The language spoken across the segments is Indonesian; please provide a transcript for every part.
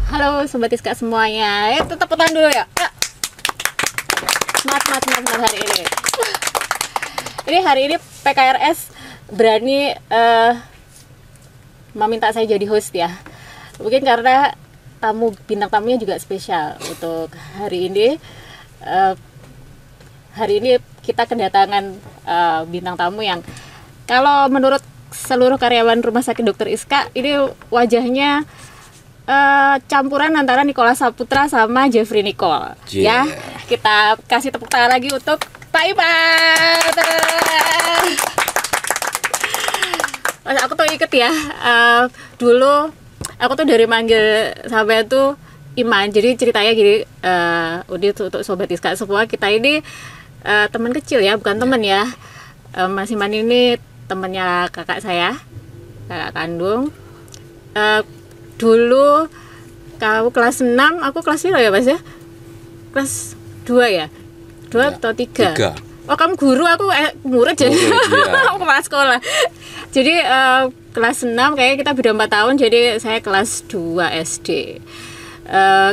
Halo Sobat Iska semuanya, tetap tepukan dulu ya. Semangat hari ini. Ini hari ini PKRS berani meminta saya jadi host ya. Mungkin karena bintang tamunya juga spesial untuk hari ini. Hari ini kita kedatangan bintang tamu yang kalau menurut seluruh karyawan Rumah Sakit Dr. Iska ini wajahnya campuran antara Nicholas Saputra sama Jeffrey Nicole. Ya, kita kasih tepuk tangan lagi untuk Pak Iman. Mas, aku tuh ikut ya. Dulu aku tuh dari manggil sampai tuh Iman. Jadi ceritanya gini, untuk Sobat Iska semua, kita ini teman kecil ya, bukan teman ya. Mas Iman ini temannya kakak saya, kakak kandung. Dulu kamu kelas 6, aku kelas 0 ya Mas ya? Kelas 2 ya? 2 ya, atau 3? Oh kamu guru, aku murid jadi aku kepala sekolah. Jadi kelas 6 kayaknya kita beda 4 tahun, jadi saya kelas 2 SD.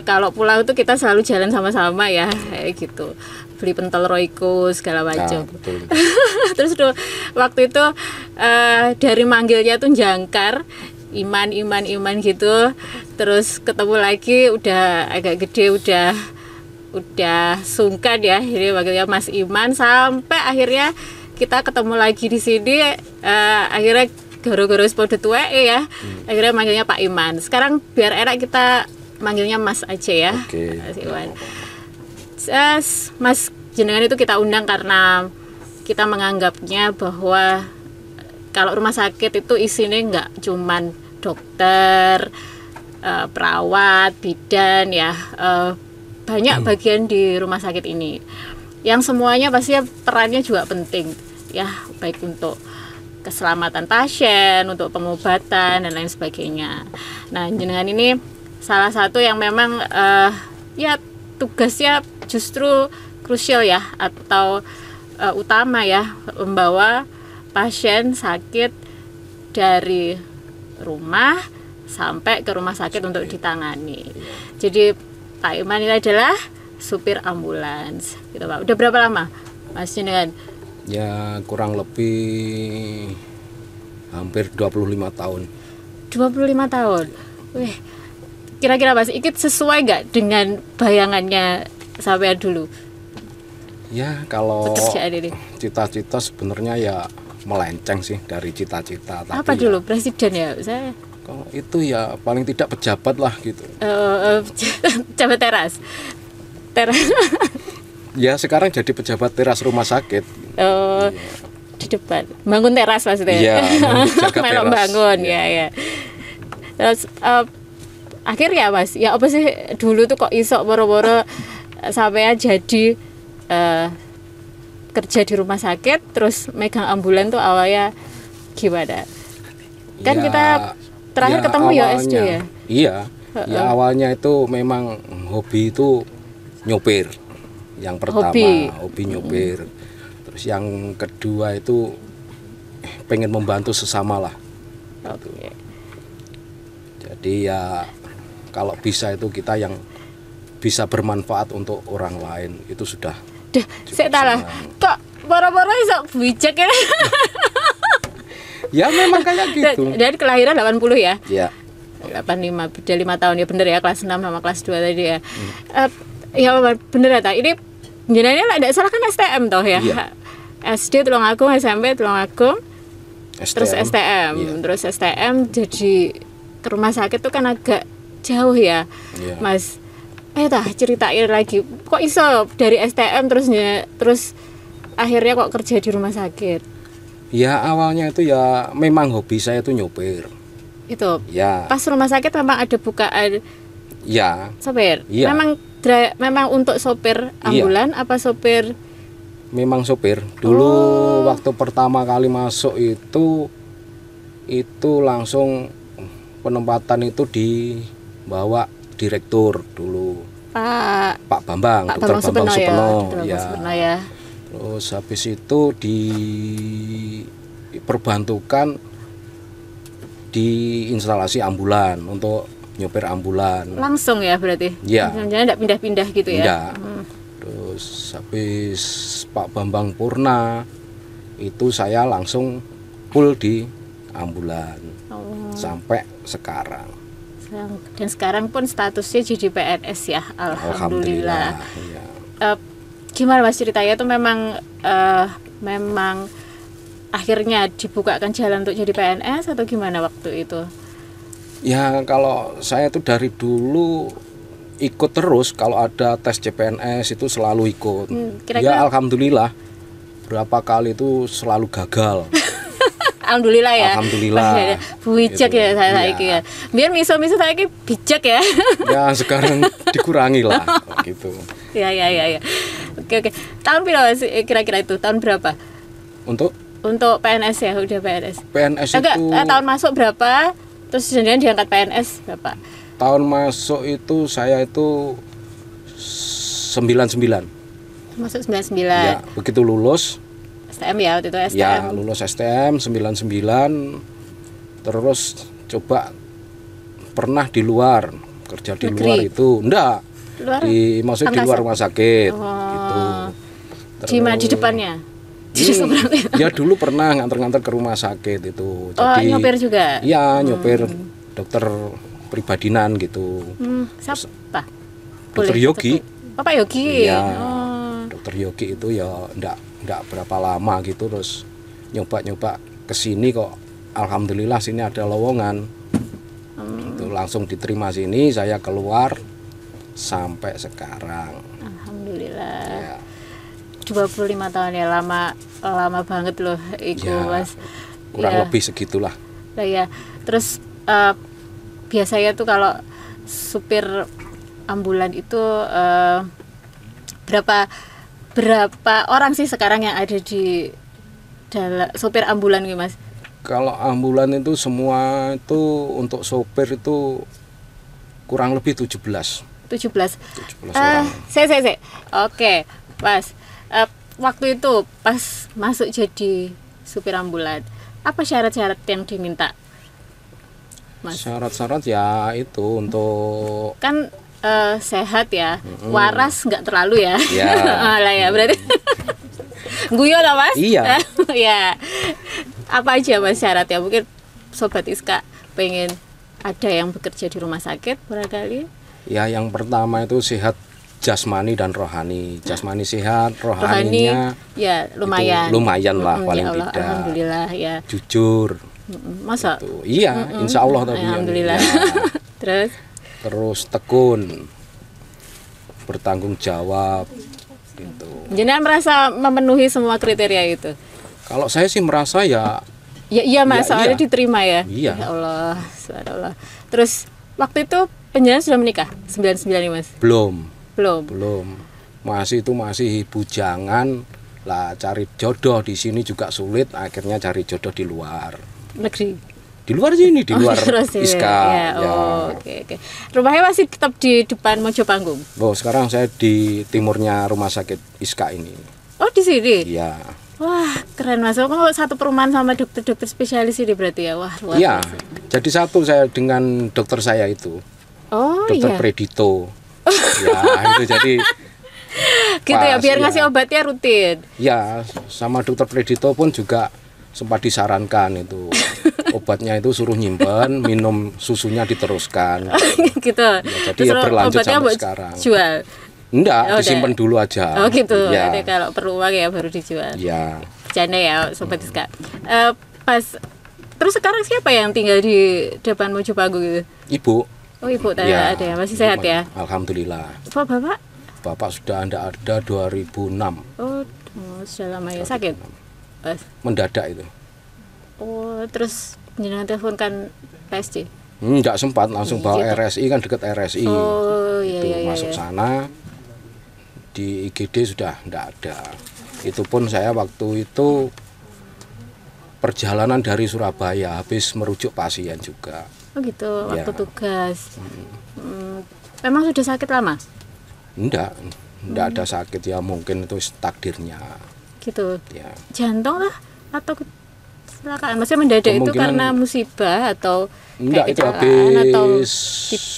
Kalau pulang itu kita selalu jalan sama-sama ya, kayak gitu. Beli pentol Royco segala macam. Nah, terus waktu itu dari manggilnya tuh jangkar, Iman gitu, terus ketemu lagi udah agak gede, udah sungkan ya, jadi manggilnya Mas Iman, sampai akhirnya kita ketemu lagi di sini, akhirnya gara-gara podo tuwek ya, akhirnya manggilnya Pak Iman. Sekarang biar enak kita manggilnya Mas aja ya. Mas Iman. Mas jenengan itu kita undang karena kita menganggapnya bahwa kalau rumah sakit itu isinya nggak cuman dokter, perawat, bidan ya, banyak bagian di rumah sakit ini yang semuanya pasti perannya juga penting ya, baik untuk keselamatan pasien, untuk pengobatan dan lain sebagainya. Nah jenengan ini salah satu yang memang ya tugasnya justru krusial ya, atau utama ya, membawa pasien sakit dari rumah sampai ke rumah sakit untuk ditangani. Jadi Pak Iman ini adalah supir ambulans gitu Pak. Udah berapa lama Mas jenengan? Ya kurang lebih hampir 25 tahun. 25 tahun. Wih. Kira-kira Mas, ikut sesuai nggak dengan bayangannya sampai dulu? Ya kalau cita-cita sebenarnya ya melenceng sih dari cita-cita. Apa dulu presiden ya saya? Kalau itu ya paling tidak pejabat lah gitu. Pejabat teras. Ya sekarang jadi pejabat teras rumah sakit. Di depan bangun teras maksudnya. Iya, jaga teras. Bangun ya. Terus akhirnya Mas, ya apa sih dulu tuh kok isok boro-boro sampai jadi kerja di rumah sakit, terus megang ambulan tuh awalnya gimana? Kan ya, kita terakhir ketemu awalnya, ya SD ya? Iya, ya awalnya itu memang hobi itu nyopir. Yang pertama hobi nyopir. Terus yang kedua itu pengen membantu sesama lah. Jadi ya kalau bisa itu kita yang bisa bermanfaat untuk orang lain itu sudah. Saya tahu kok boro-boro iso bijak ya. Ya memang kayak gitu. Dan kelahiran 80 ya? Iya. 85, beda 5 tahun ya, bener ya, kelas 6 sama kelas 2 tadi ya. Ya bener ya, ini jenengan enggak salah kan STM toh ya? Iya. SD Tulungagung, SMP Tulungagung. Terus STM. Iya. Terus STM jadi ke rumah sakit tuh kan agak jauh ya. Iya. Mas, ceritain lagi, kok iso dari STM terus akhirnya kok kerja di rumah sakit? Ya awalnya itu ya memang hobi saya itu nyopir. Itu. Ya. Pas rumah sakit memang ada bukaan. Ya. Sopir. Ya. Memang untuk sopir ambulan apa sopir? Memang sopir. Dulu waktu pertama kali masuk itu langsung penempatan itu dibawa direktur dulu, Pak Bambang, Dr. Bambang Supeno ya. Terus habis itu diperbantukan di instalasi ambulan untuk nyopir ambulan. Langsung ya berarti? Iya. Jangan enggak pindah-pindah gitu ya? Enggak. Terus habis Pak Bambang Purna itu saya langsung full di ambulan sampai sekarang. Dan sekarang pun statusnya jadi PNS ya, alhamdulillah. Ya. Gimana Mas ceritanya itu memang akhirnya dibukakan jalan untuk jadi PNS atau gimana waktu itu? Ya kalau saya tuh dari dulu ikut terus, kalau ada tes CPNS itu selalu ikut. Kira-kira... Ya alhamdulillah berapa kali itu selalu gagal. Alhamdulillah ya. Alhamdulillah. Bijak gitu. Ya saya ya. Biar miso-miso saya bijak ya. Ya sekarang dikurangi lah gitu. Ya. Oke. Tahun berapa sih kira-kira itu? Tahun berapa? Untuk PNS ya, udah PNS. PNS enggak, itu tahun masuk berapa? Terus kemudian diangkat PNS berapa? Tahun masuk itu saya itu 99. Masuk 99. Ya, begitu lulus STM ya waktu itu STM. Ya, lulus STM 99. Terus coba pernah di luar, kerja di Negeri. luar itu. Enggak. Maksudnya di luar rumah sakit gitu. Terus, di depannya. Ya dulu pernah nganter-nganter ke rumah sakit itu. Jadi nyopir juga? Iya, nyopir dokter pribadinan gitu. Siapa? Dokter Yogi. Pak Yogi. Iya. Dokter Yogi itu ya enggak berapa lama gitu, terus nyoba kesini kok alhamdulillah sini ada lowongan. Itu langsung diterima sini, saya keluar sampai sekarang. Alhamdulillah. Ya. 25 tahun ya, lama banget loh itu ya, Mas. Kurang lebih segitulah. Nah ya, terus biasanya tuh kalau supir ambulan itu berapa orang sih sekarang yang ada di dalam supir ambulan gitu Mas? Kalau ambulan itu semua itu untuk sopir itu kurang lebih 17 orang. Saya. Oke, Mas. Waktu itu pas masuk jadi supir ambulan, apa syarat-syarat yang diminta, Mas? Syarat-syarat ya itu untuk kan sehat ya, waras nggak terlalu ya. Ya. Lah ya berarti guyo lah Mas. Iya. Ya. Apa aja Mas syaratnya? Mungkin Sobat Iska pengen ada yang bekerja di rumah sakit barangkali. Ya yang pertama itu sehat jasmani dan rohani. Jasmani sehat, rohaninya ya lumayan lah paling ya Allah, tidak. Alhamdulillah ya. Jujur. Masa? Gitu. Iya, insya Allah tadi. Alhamdulillah. Ya. Terus tekun, bertanggung jawab. Gitu. Jangan merasa memenuhi semua kriteria itu. Kalau saya sih merasa ya. Iya Mas, soalnya diterima ya. Iya. Ya Allah, subhanallah. Terus waktu itu penjenengan sudah menikah 99 nih Mas? Belum. Masih bujangan lah, cari jodoh di sini juga sulit, akhirnya cari jodoh di luar negeri. Di luar sini, di luar Iska. Ya. Oke. Rumahnya masih tetap di depan Mojopanggung. Sekarang saya di timurnya rumah sakit Iska ini. Oh, di sini? Iya. Wah, keren Mas. Satu perumahan sama dokter-dokter spesialis ini berarti ya. Wah, luar biasa. Iya. Jadi satu saya dengan dokter saya itu. Oh, Dokter iya. Predito. Ya, itu jadi gitu ya, biar ngasih obatnya rutin. Ya, sama dokter Predito pun juga sempat disarankan itu obatnya itu suruh nyimpen, minum susunya diteruskan. Gitu. Ya, jadi ya berlanjut sampai sekarang. Jual? Enggak, disimpan dulu aja. Oh gitu. Ya. Jadi kalau perlu uang ya baru dijual. Ya. Bercanda ya Sobat Iska. Terus sekarang siapa yang tinggal di depan Mojopanggung gitu? Ibu. Oh ibu ada ya, masih sehat ya? Alhamdulillah. Bapak? Bapak sudah ada 2006. Oh sudah lama ya, sakit? Mendadak itu. Oh terus jenengan teleponkan PSG? Enggak sempat, langsung bawa RSI, kan dekat RSI. Oh iya. Masuk sana, di IGD sudah enggak ada. Itu pun saya waktu itu perjalanan dari Surabaya, habis merujuk pasien juga. Oh gitu, waktu tugas. Memang sudah sakit lama? Enggak ada sakit ya, mungkin itu takdirnya. Gitu. Ya. Jantung lah atau Kecelakaan, maksudnya mendadak itu karena musibah atau enggak, itu habis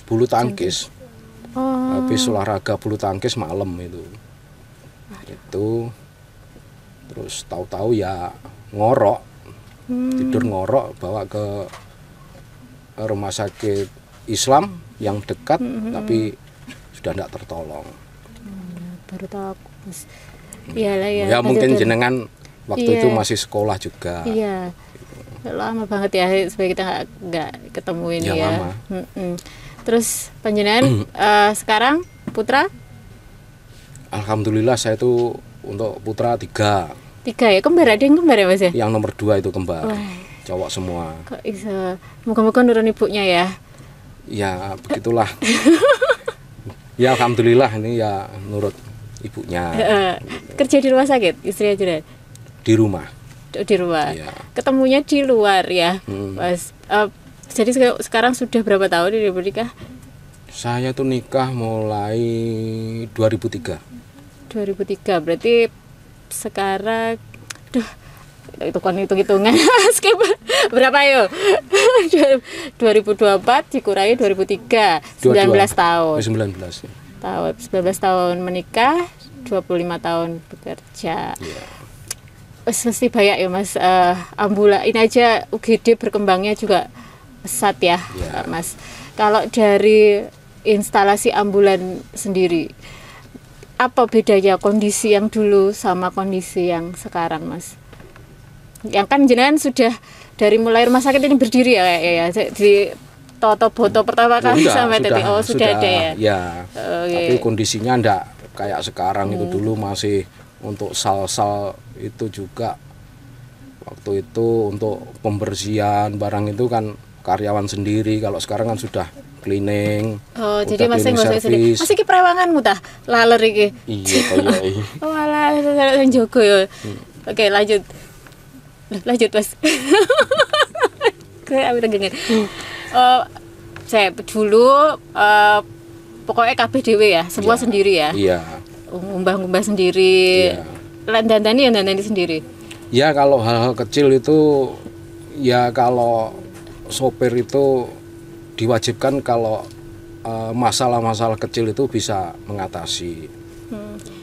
bulu tangkis. Habis olahraga bulu tangkis malam itu. Terus tahu-tahu ya ngorok. Tidur ngorok, bawa ke rumah sakit Islam yang dekat, tapi sudah tidak tertolong. Baru tahu aku. Iyalah ya. Ya mungkin jenengan waktu itu masih sekolah juga. Iya. Lama banget ya supaya kita nggak ketemuin ya. Lama. Terus panjenengan sekarang putra? Alhamdulillah saya itu untuk putra 3 ya, kembar, ada yang kembar ya Mas ya? Yang nomor 2 itu kembar. Wah. Cowok semua. Kok bisa? Moga-moga nurun ibunya ya. Ya begitulah. Ya alhamdulillah ini ya nurut ibunya. Kerja di rumah sakit istri aja? Di rumah. Ya. Ketemunya di luar ya, Mas. Jadi sekarang sudah berapa tahun ini bernikah? Saya tuh nikah mulai 2003. 2003 berarti sekarang, itu kan hitung-hitungan skip berapa yuk? 2024 dikurangi 2003, 19 tahun. 19 tahun menikah, 25 tahun bekerja. Mesti banyak ya Mas, ambulan ini aja UGD berkembangnya juga pesat ya, Mas. Kalau dari instalasi ambulan sendiri, apa bedanya kondisi yang dulu sama kondisi yang sekarang, Mas? Yang kan jenengan sudah dari mulai rumah sakit ini berdiri ya di Toto Boto pertama kali sampai tadi. Sudah ada ya. Ya. Tapi kondisinya enggak kayak sekarang itu, dulu masih untuk sal-sal itu juga. Waktu itu untuk pembersihan barang itu kan karyawan sendiri. Kalau sekarang kan sudah cleaning. Jadi masing-masing sendiri. Masih ki prewanganmu tah laler iki. Iya kaya iki. Walah sing jogo ya. Oke, lanjut Mas. Kayak aku dengar. Saya dulu pokoknya kabeh dhewe ya, semua sendiri ya. Iya. Ngumbah-ngumbah sendiri. Iya. Dandani sendiri. Ya kalau hal-hal kecil itu ya kalau sopir itu diwajibkan kalau masalah-masalah kecil itu bisa mengatasi.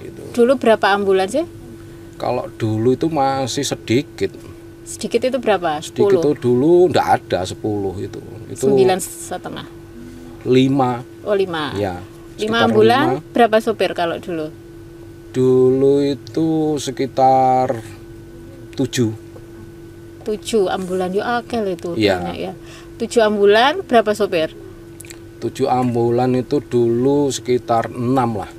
Gitu. Dulu berapa ambulan sih? Kalau dulu itu masih sedikit. Sedikit itu berapa? 10? Sedikit itu dulu enggak ada 10 itu. 9,5. 5. Oh 5. Ya. 5 ambulan 5. Berapa sopir kalau dulu? Dulu itu sekitar 7 ambulan ya akeh itu banyak ya. 7 ambulan berapa sopir? 7 ambulan itu dulu sekitar 6 lah.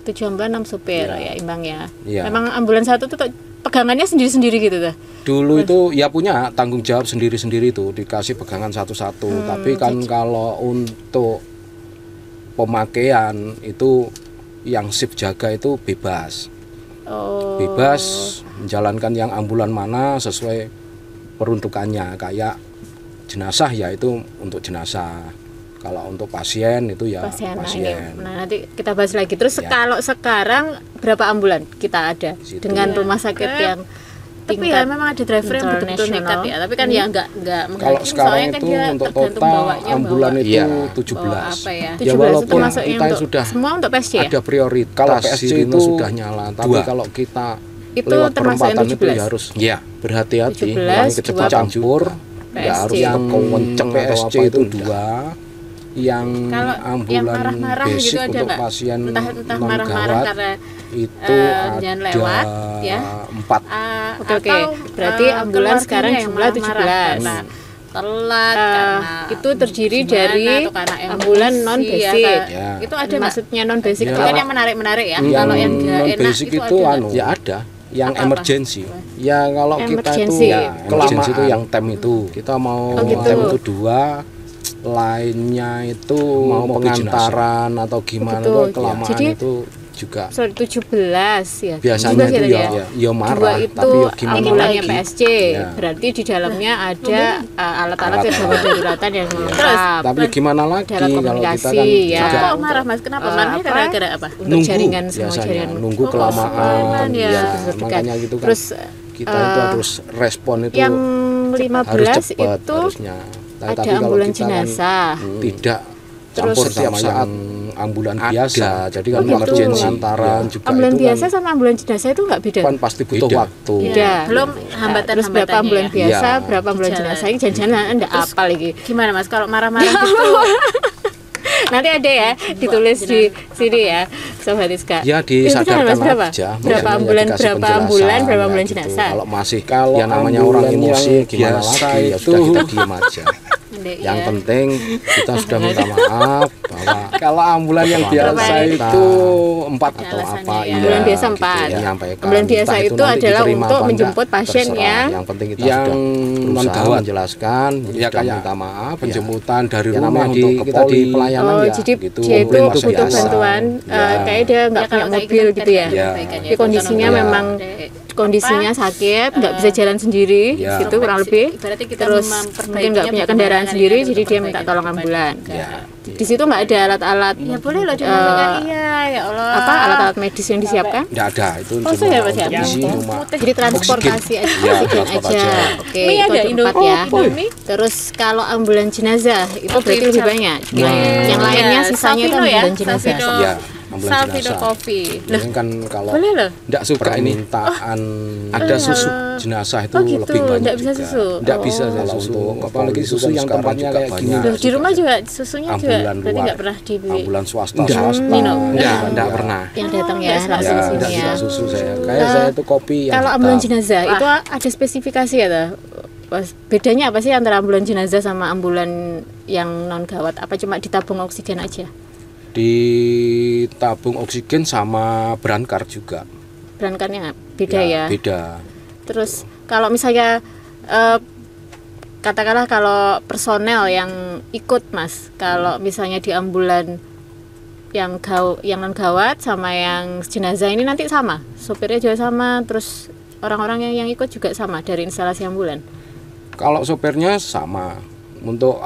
7 ambulan 6 sopir ya imbangnya. Ya. Memang ambulan satu tuh pegangannya sendiri-sendiri gitu tuh. Dulu itu ya punya tanggung jawab sendiri-sendiri tuh, dikasih pegangan satu-satu. Tapi kan kalau untuk pemakaian itu yang shift jaga itu bebas. Bebas menjalankan yang ambulan mana sesuai peruntukannya. Kayak jenazah ya itu untuk jenazah. Kalau untuk pasien itu ya pasien. Nah, nanti kita bahas lagi. Terus kalau sekarang berapa ambulan kita ada dengan rumah sakit yang tapi ya memang ada driver yang betul-betul nekat ya. Tapi kan ya enggak kalau sekarang itu kan untuk total ambulan itu 17. Ya walaupun kita sudah semua untuk PSG ya? Ada prioritas. Kalau PSG itu sudah nyala, tapi kalau kita itu lewat perempatan itu ya harus berhati-hati. Kecepatan campur, ya harus yang kenceng PSG itu 2. Yang ambulan basic gitu untuk pasien non gawat itu ada 4. Oke. Berarti ambulan sekarang jumlah 17. Nah, telat karena itu terdiri dari ambulan non basic. Itu ada maksudnya non basic itu kan yang menarik ya. Kalau yang non basic itu ya ada yang emergency. Ya kalau kita itu ya kelamaan itu yang tem itu. Kita mau tem itu 2. Lainnya itu mau pengantaran atau gimana tuh kelamaan jadi, itu juga 17 ya. Biasanya itu ya marah itu tapi ya gimana ambulannya PSG. Berarti di dalamnya ada alat-alat daruratan yang lengkap. Tapi gimana lagi kalau kita kan juga marah Mas. Kenapa? Marahnya gara-gara apa? Untuk jaringan semua jaringan. Nunggu kelamaan ya makanya gitu kan. Terus kita itu harus respon itu yang 15 harus cepat itu harusnya. Nah, ada tapi kalau ambulan kita jenazah. Tidak Terus campur sama yang ambulan biasa. Jadi kalau emergency Ya. antaran juga Ambulan itu biasa kan, sama ambulan jenazah itu nggak beda. kan pasti butuh waktu. Beda. Belum Terus berapa ambulan ya. biasa, Ya. berapa ambulan jenazah ini jangan-jangan enggak apa lagi. Gimana Mas kalau marah-marah gitu? Nanti ada ya ditulis di sini ya, Sobat Iska. Ya Itu disadarkan kan, Mas, berapa? aja. Berapa maksudnya ambulan, dikasih berapa penjelasan, ambulan, berapa ambulan gitu. jenazah? Kalau masih Kalau ya namanya orang ambulan emosi yang gimana biasa lagi ya itu- sudah kita diem aja. Iya. Yang penting kita sudah minta maaf bahwa Kalau ambulan yang Kepala biasa kita itu 4 atau alasannya apa ya. Ambulan biasa gitu 4. ya, menyampaikan. Ambulan biasa Entah itu nanti adalah diterima untuk apa menjemput enggak, pasien terserah. yang Yang penting kita yang sudah berusaha non-gawat. menjelaskan Ya, sudah kayak minta maaf penjemputan dari ya, rumah namanya untuk ke kita di poli. pelayanan Oh, ya jadi gitu. dia itu Ambulan butuh biasa. bantuan, Ya. kayak dia nggak Ya, kalau punya kayak mobil gitu gitu ya. kan Ya. kebaikannya Tapi kondisinya bukan memang orang- kondisinya sakit, nggak bisa jalan sendiri, Ya. gitu kurang lebih. Ibaratnya kita Terus memperbaikinya mungkin nggak punya bagaimana kendaraan kan sendiri, ya, jadi dia minta perbaikan tolong kehidupan. ambulan. Ya. Di situ nggak ada alat-alat Ya boleh loh dimakan, iya ya Allah. apa alat-alat medis yang disiapkan. Nggak ada itu Oh, cuma ya, Mas, ya? untuk isi cuma Jadi transportasi aja, Ya, oksigen transport aja. aja. Oke, Mie itu ada ada Indo- 4 ya. Indomie. Terus kalau ambulan jenazah itu Oh, berarti lebih Cap- banyak. Ya. Yang lainnya Ya, sisanya itu Salvino ya, ambulan jenazah. Salvino. ya ambulan Salvino jenazah. Coffee. Ini kan kalau Boleh loh. nggak suka ini permintaan ada susu jenazah itu Oh, gitu. lebih banyak Nggak bisa juga. susu. Nggak Oh. bisa saya Kalau susu untuk apalagi itu susu kan yang sekarang tempatnya juga kayak banyak. gini Loh, di rumah juga susunya juga ambulan berarti luar nggak pernah dibeli. ambulan swasta Enggak. swasta Minum. enggak pernah Yang datang ya langsung ya sini enggak ya. suka susu saya kayak saya itu kopi yang Kalau hitam. ambulan jenazah itu ada spesifikasi ya toh? Bedanya apa sih antara ambulan jenazah sama ambulan yang non gawat? Apa cuma ditabung oksigen aja? ditabung oksigen sama berangkar juga Berangkarnya beda ya. beda Terus kalau misalnya katakanlah kalau personel yang ikut Mas, kalau misalnya di ambulan yang non gawat sama yang jenazah ini nanti sama, sopirnya juga sama, terus orang-orang yang ikut juga sama dari instalasi ambulan. kalau sopirnya sama untuk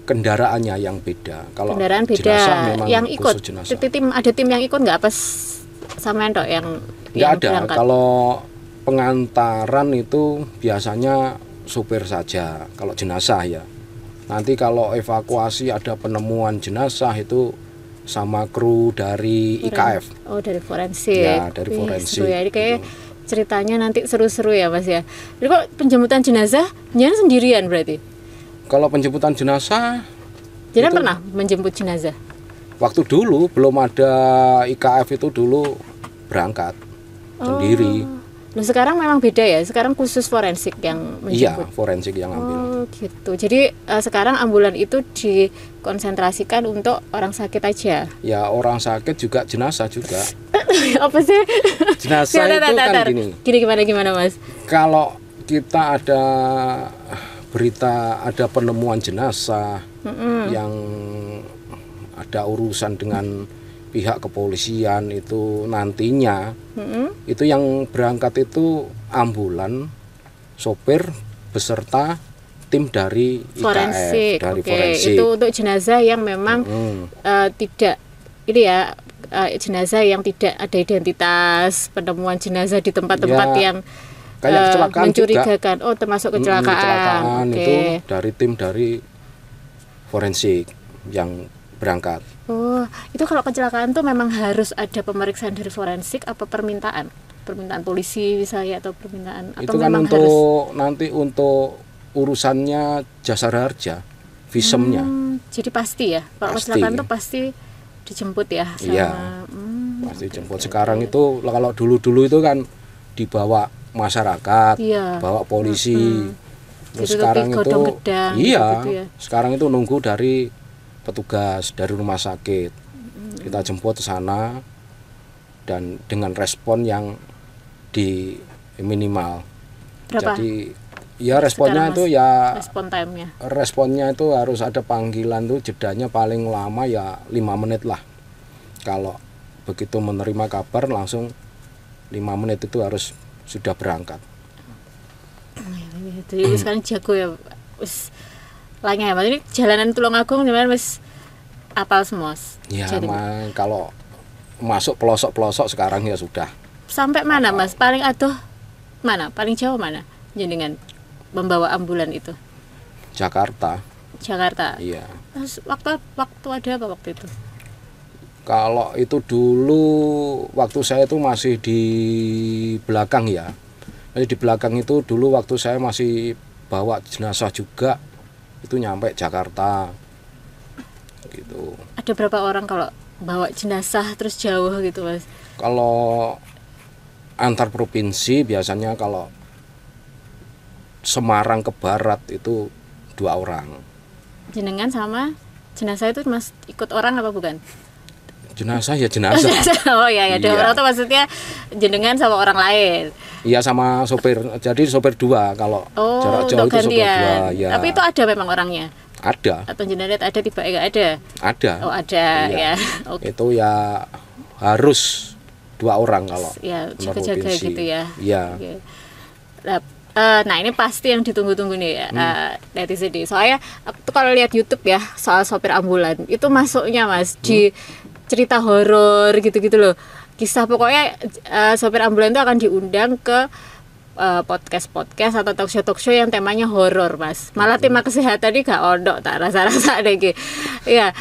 kendaraannya yang beda kalau Kendaraan beda. jenazah memang Yang ikut, khusus jenazah. ada tim yang ikut nggak, apa sama entok yang Nggak ada berangkat? kalau pengantaran itu biasanya supir saja kalau jenazah ya nanti kalau evakuasi ada penemuan jenazah itu sama kru dari IKF Oh, dari forensik. Ya, dari Wih, forensik. seru ya. Ini kayak ceritanya nanti seru-seru ya Mas ya. Jadi kok penjemputan jenazah jangan sendirian berarti? kalau penjemputan jenazah Jangan pernah menjemput jenazah. waktu dulu belum ada IKF itu dulu berangkat sendiri Loh, sekarang memang beda ya. Sekarang khusus forensik yang iya menjemput. forensik yang ambil Oh, gitu. Jadi sekarang ambulan itu dikonsentrasikan untuk orang sakit aja. ya orang sakit juga jenazah juga Apa sih? jenazah itu kan gini Gini gimana Mas? kalau kita ada berita ada penemuan jenazah yang ada urusan dengan pihak kepolisian itu nantinya itu yang berangkat itu ambulan sopir beserta tim dari IKF Forensik. dari Oke, forensik itu untuk jenazah yang memang tidak ini ya, jenazah yang tidak ada identitas, penemuan jenazah di tempat-tempat Ya, yang kayak kecelakaan mencurigakan. Oh, termasuk kecelakaan. Oke. itu dari tim dari forensik yang berangkat. Oh, itu kalau kecelakaan tuh memang harus ada pemeriksaan dari forensik apa permintaan? Permintaan polisi misalnya atau permintaan atau Itu kan memang untuk harus? nanti untuk urusannya jasara harja, visemnya. Jadi pasti ya. Kalau Pasti. kecelakaan tuh pasti dijemput ya sama Iya. Pasti jemput. Sekarang itu kalau dulu-dulu itu kan dibawa masyarakat, Iya. bawa polisi. Terus Ditutupi sekarang itu godong-gedang iya, gitu ya. sekarang itu nunggu dari petugas dari rumah sakit. Kita jemput ke sana dan dengan respon yang di minimal. Berapa Jadi ya responnya sekarang, itu Mas? ya respon time-nya? responnya itu harus ada panggilan tuh jedanya paling lama ya 5 menit lah. Kalau begitu menerima kabar langsung 5 menit itu harus sudah berangkat. Jadi sekarang jago ya, wis lanya ya. Mas ini jalanan Tulungagung gimana Mas? Apal semua. Ya Jadi, kalau masuk pelosok-pelosok sekarang ya sudah. sampai mana Mas? Paling adoh mana? Paling jauh mana jenengan membawa ambulan itu? Jakarta. Iya. Waktu ada apa waktu itu? Kalau itu dulu waktu saya itu masih di belakang ya. Jadi di belakang itu dulu waktu saya masih bawa jenazah juga itu nyampe Jakarta. Gitu. Ada berapa orang kalau bawa jenazah terus jauh gitu, Mas? Kalau antar provinsi biasanya kalau Semarang ke barat itu 2 orang. Jenengan sama jenazah itu Mas ikut orang apa bukan? Jenazah ya jenazah. Oh ya, 2 orang tuh maksudnya jenengan sama orang lain. Iya, sama sopir. Jadi sopir 2 kalau jarak jauh itu sopir 2 ya. Tapi itu ada memang orangnya? Ada. Atau jenazah ada tiba enggak ada? Ada. Oh, ada ya. Okay. Itu ya harus 2 orang kalau ya jaga-jaga gitu ya. Iya. Okay. Nah ini pasti yang ditunggu-tunggu nih ya, netizen. Soalnya aku tuh kalau lihat YouTube ya soal sopir ambulan itu masuknya Mas di cerita horor gitu-gitu loh. Kisah pokoknya sopir ambulan itu akan diundang ke podcast atau talk show yang temanya horor Mas. Malah tema kesehatan ini gak ondok tak rasa-rasa ada gitu. Iya,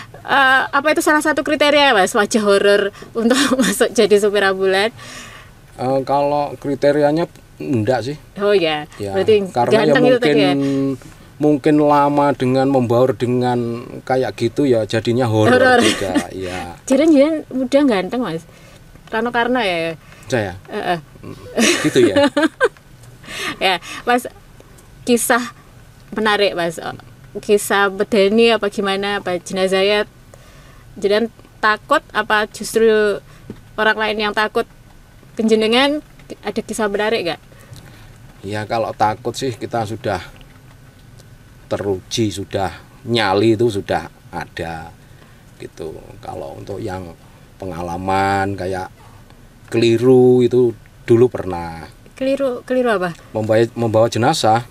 apa itu salah satu kriteria Mas wajah horor untuk masuk jadi sopir ambulan? Kalau kriterianya enggak sih. Oh ya. Berarti karena ya mungkin lama dengan membaur dengan kayak gitu ya jadinya horor juga. Ya. Jangan mudah ganteng Mas. Karena ya. Saya. Gitu ya. Ya, Mas, kisah menarik Mas. Kisah bedani apa gimana, apa jenazahnya jadi takut apa justru orang lain yang takut kenjenengan? Ada kisah menarik gak? Ya kalau takut sih kita sudah teruji, sudah nyali itu sudah ada gitu. Kalau untuk yang pengalaman kayak keliru itu dulu pernah. Keliru apa? Membawa jenazah.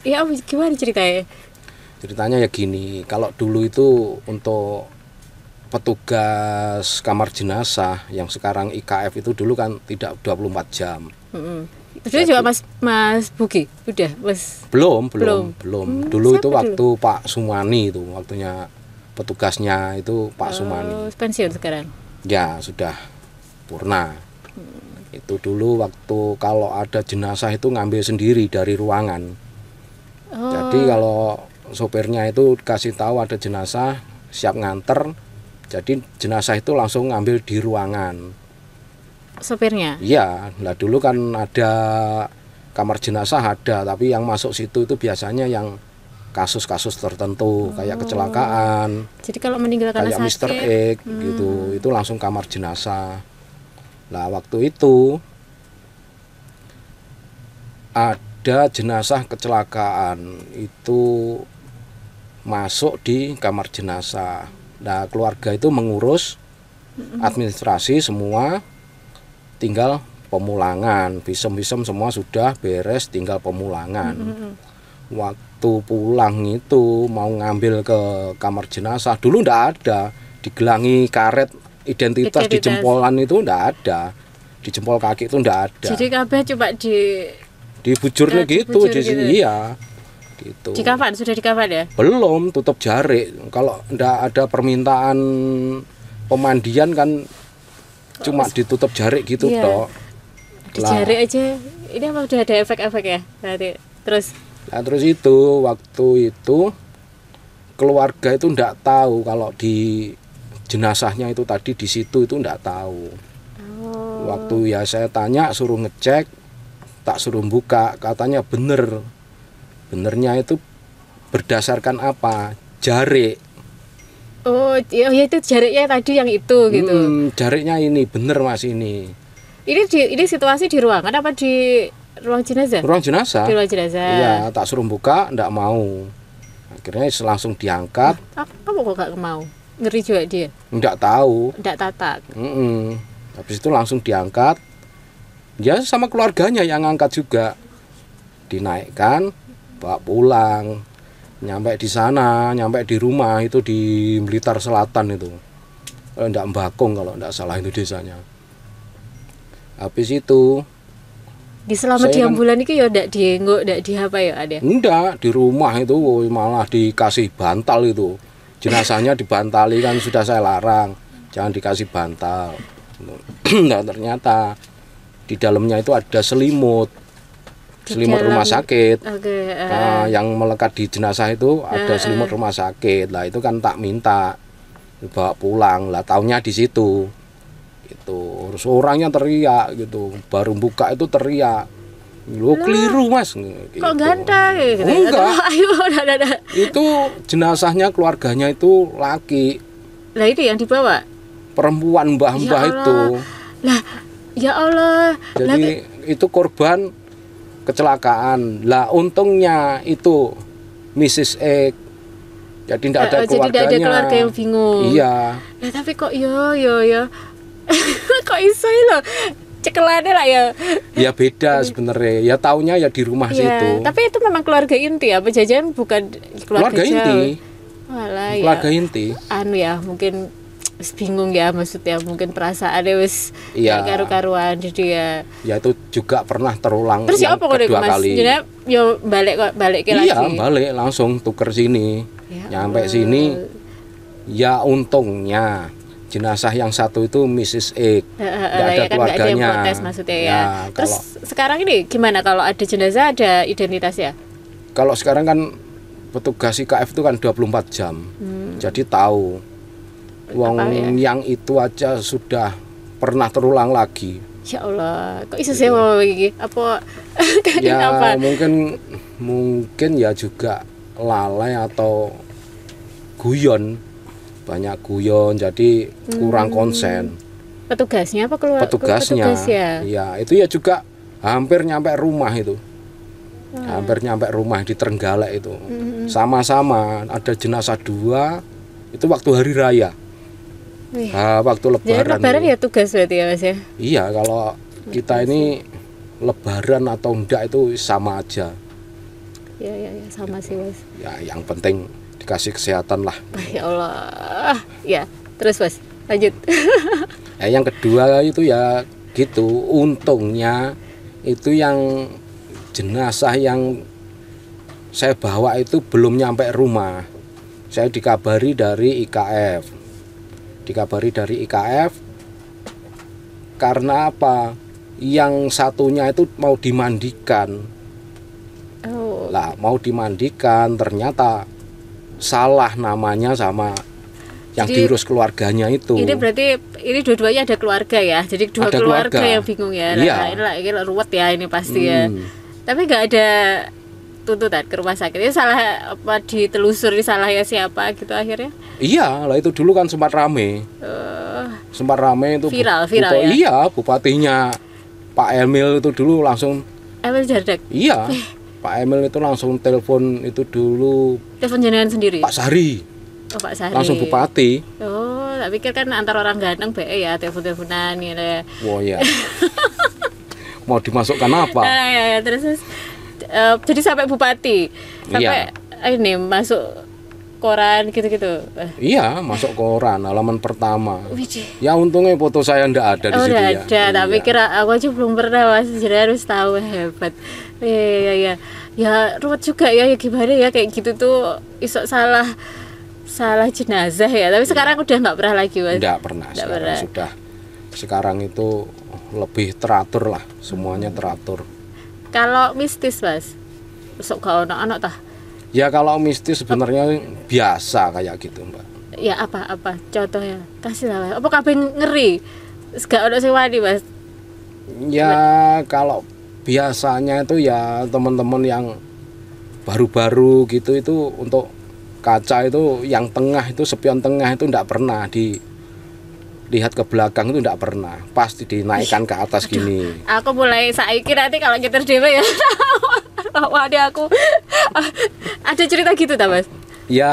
Ya gimana ceritanya? Ceritanya ya gini, kalau dulu itu untuk petugas kamar jenazah yang sekarang IKF itu dulu kan tidak 24 jam. Itu juga Mas Buki udah Mas? Belum. Dulu itu waktu dulu? Pak Sumani itu waktunya petugasnya itu Pak Sumani. Pensiun sekarang? Ya sudah purna. Itu dulu waktu kalau ada jenazah itu ngambil sendiri dari ruangan. Jadi kalau sopirnya itu kasih tahu ada jenazah siap nganter. Jadi jenazah itu langsung ngambil di ruangan. Sopirnya? Iya, nah dulu kan ada kamar jenazah ada, tapi yang masuk situ itu biasanya yang kasus-kasus tertentu kayak kecelakaan. Jadi kalau meninggal karena kayak sakit, Mr. X gitu, itu langsung kamar jenazah. Nah waktu itu ada jenazah kecelakaan itu masuk di kamar jenazah. Nah keluarga itu mengurus administrasi semua, tinggal pemulangan, visum semua sudah beres, tinggal pemulangan. Waktu pulang itu mau ngambil ke kamar jenazah, dulu ndak ada digelangi karet identitas di jempolan itu ndak ada, di jempol kaki itu ndak ada. Jadi kabeh coba dibujurnya gitu di sini iya. Gitu. Di kafan sudah di kafan ya? Belum, tutup jarik. Kalau ndak ada permintaan pemandian kan cuma ditutup jarik gitu toh. Di jarik aja. Ini apa udah ada efek-efek ya? Nanti terus. Nah, terus itu waktu itu keluarga itu ndak tahu kalau di jenazahnya itu tadi di situ itu ndak tahu. Waktu ya saya tanya suruh ngecek, tak suruh buka, katanya benernya itu berdasarkan apa? Jarik. Oh, ya itu jariknya tadi yang itu gitu. Jariknya ini bener Mas ini. Ini situasi di ruangan apa di ruang jenazah? Ruang jenazah. Di ruang jenazah. Iya, tak suruh buka, ndak mau. Akhirnya langsung diangkat. Kamu kok gak mau? Ngeri juga dia. Ndak tahu. Ndak tatak. Habis itu langsung diangkat. Ya sama keluarganya yang angkat juga. Dinaikkan, bawa pulang. Nyampe di sana, nyampe di rumah itu di Blitar Selatan itu. Ndak Mbakong kalau ndak salah itu desanya. Habis itu Di selama di ambulan itu ya ndak dienggok, ndak di apa ya ada? Enggak, di rumah itu malah dikasih bantal itu. Jenazahnya dibantali kan sudah saya larang, jangan dikasih bantal. Nah, ternyata di dalamnya itu ada selimut rumah sakit. Nah, yang melekat di jenazah itu ada selimut rumah sakit. Lah itu kan tak minta dibawa pulang. Lah taunya di situ. Itu terus orangnya teriak gitu, baru buka itu teriak, lo keliru mas gitu. Kok ganteng gitu? Enggak. Ayo, itu jenazahnya keluarganya itu laki. Lah itu yang dibawa perempuan mbah-mbah ya itu. Lah ya Allah. Jadi itu korban kecelakaan. Lah untungnya itu Mrs. X. Jadi tidak ada keluarganya. Jadi tidak ada keluarga yang bingung. Iya. Lah tapi kok yo kok iso loh cekelannya lah ya. Ya beda sebenarnya. Ya taunya ya di rumah situ. Tapi itu memang keluarga inti apa jajan bukan keluarga inti. Walah, keluarga ya. Inti. Anu ya mungkin bingung ya maksudnya mungkin perasaannya wis ya karu-karuan jadi ya. Ya itu juga pernah terulang. Terus ya apa kedua kali. Jadi yo balik ke lagi. Iya balik langsung tuker sini. Ya, nyampe sini ya untungnya jenazah yang satu itu Mrs. X, nggak ada kan keluarganya. Ada yang protes maksudnya ya. Ya terus sekarang ini gimana kalau ada jenazah ada identitasnya? Kalau sekarang kan petugas IKF itu kan 24 jam, jadi tahu. Wong yang itu aja sudah pernah terulang lagi. Ya Allah, kok iso sih iki? Apa ya apa? mungkin ya juga lalai atau guyon. Banyak guyon jadi kurang konsen. Petugasnya apa keluar? Petugasnya. Iya, itu ya juga hampir nyampe rumah itu. Hampir nyampe rumah di Trenggalek itu. Sama-sama ada jenazah 2 itu waktu hari raya. Waktu lebaran. Jadi lebaran ya tugas berarti ya Mas ya? Iya, kalau kita ini lebaran atau enggak itu sama aja. Ya sama sih Mas. Ya yang penting dikasih kesehatan lah. Ya Allah. Ya, terus Mas, lanjut. Yang kedua itu ya gitu, untungnya itu yang jenazah yang saya bawa itu belum nyampe rumah. Saya dikabari dari IKF. Karena apa? Yang satunya itu mau dimandikan. Lah, mau dimandikan ternyata salah namanya sama yang diurus keluarganya itu. Ini berarti ini dua-duanya ada keluarga ya. Jadi dua keluarga yang bingung ya. Iya. Ini ruwet ya ini pasti ya. Tapi nggak ada tuntutan ke rumah sakit. Ini salah apa ditelusuri salahnya siapa gitu akhirnya? Iya, lah itu dulu kan sempat rame. Sempat rame itu viral ya. Iya, bupatinya Pak Emil itu dulu langsung Emil Dardak. Iya. Pak Emil itu langsung telepon itu dulu. Telepon jenengan sendiri? Pak Sari. Oh, Pak Sari. Langsung bupati. Oh, tak pikir kan antar orang ganteng ya telepon-teleponan gitu ya. Wah ya. Mau dimasukkan apa? Ya, terus jadi sampai bupati. Sampai ini masuk koran gitu-gitu. Iya, masuk koran halaman pertama. Wih. Ya untungnya foto saya ndak ada di situ ya. Ada, tapi kira aku aja belum pernah Mas, jadi harus tahu hebat. Iya. Ya ruwet juga ya gimana ya kayak gitu tuh iso salah jenazah ya. Tapi sekarang udah nggak pernah lagi Mas. Nggak pernah. Sudah. Sekarang itu lebih teratur lah, semuanya teratur. Kalau mistis Mas, sok gak ono anak tah? Ya kalau mistis sebenarnya biasa kayak gitu Mbak. Ya apa contohnya? Kasih lah. Apa kabeh ngeri? Gak ono sing wani Mas. Ya kalau biasanya itu ya teman-teman yang baru-baru gitu itu untuk kaca itu yang tengah itu spion tengah itu enggak pernah dilihat ke belakang itu enggak pernah. Pasti dinaikkan ke atas gini. Aku mulai saiki nanti kalau nyetir dhewe ya. Waduh aku ada cerita gitu tak Mas? Ya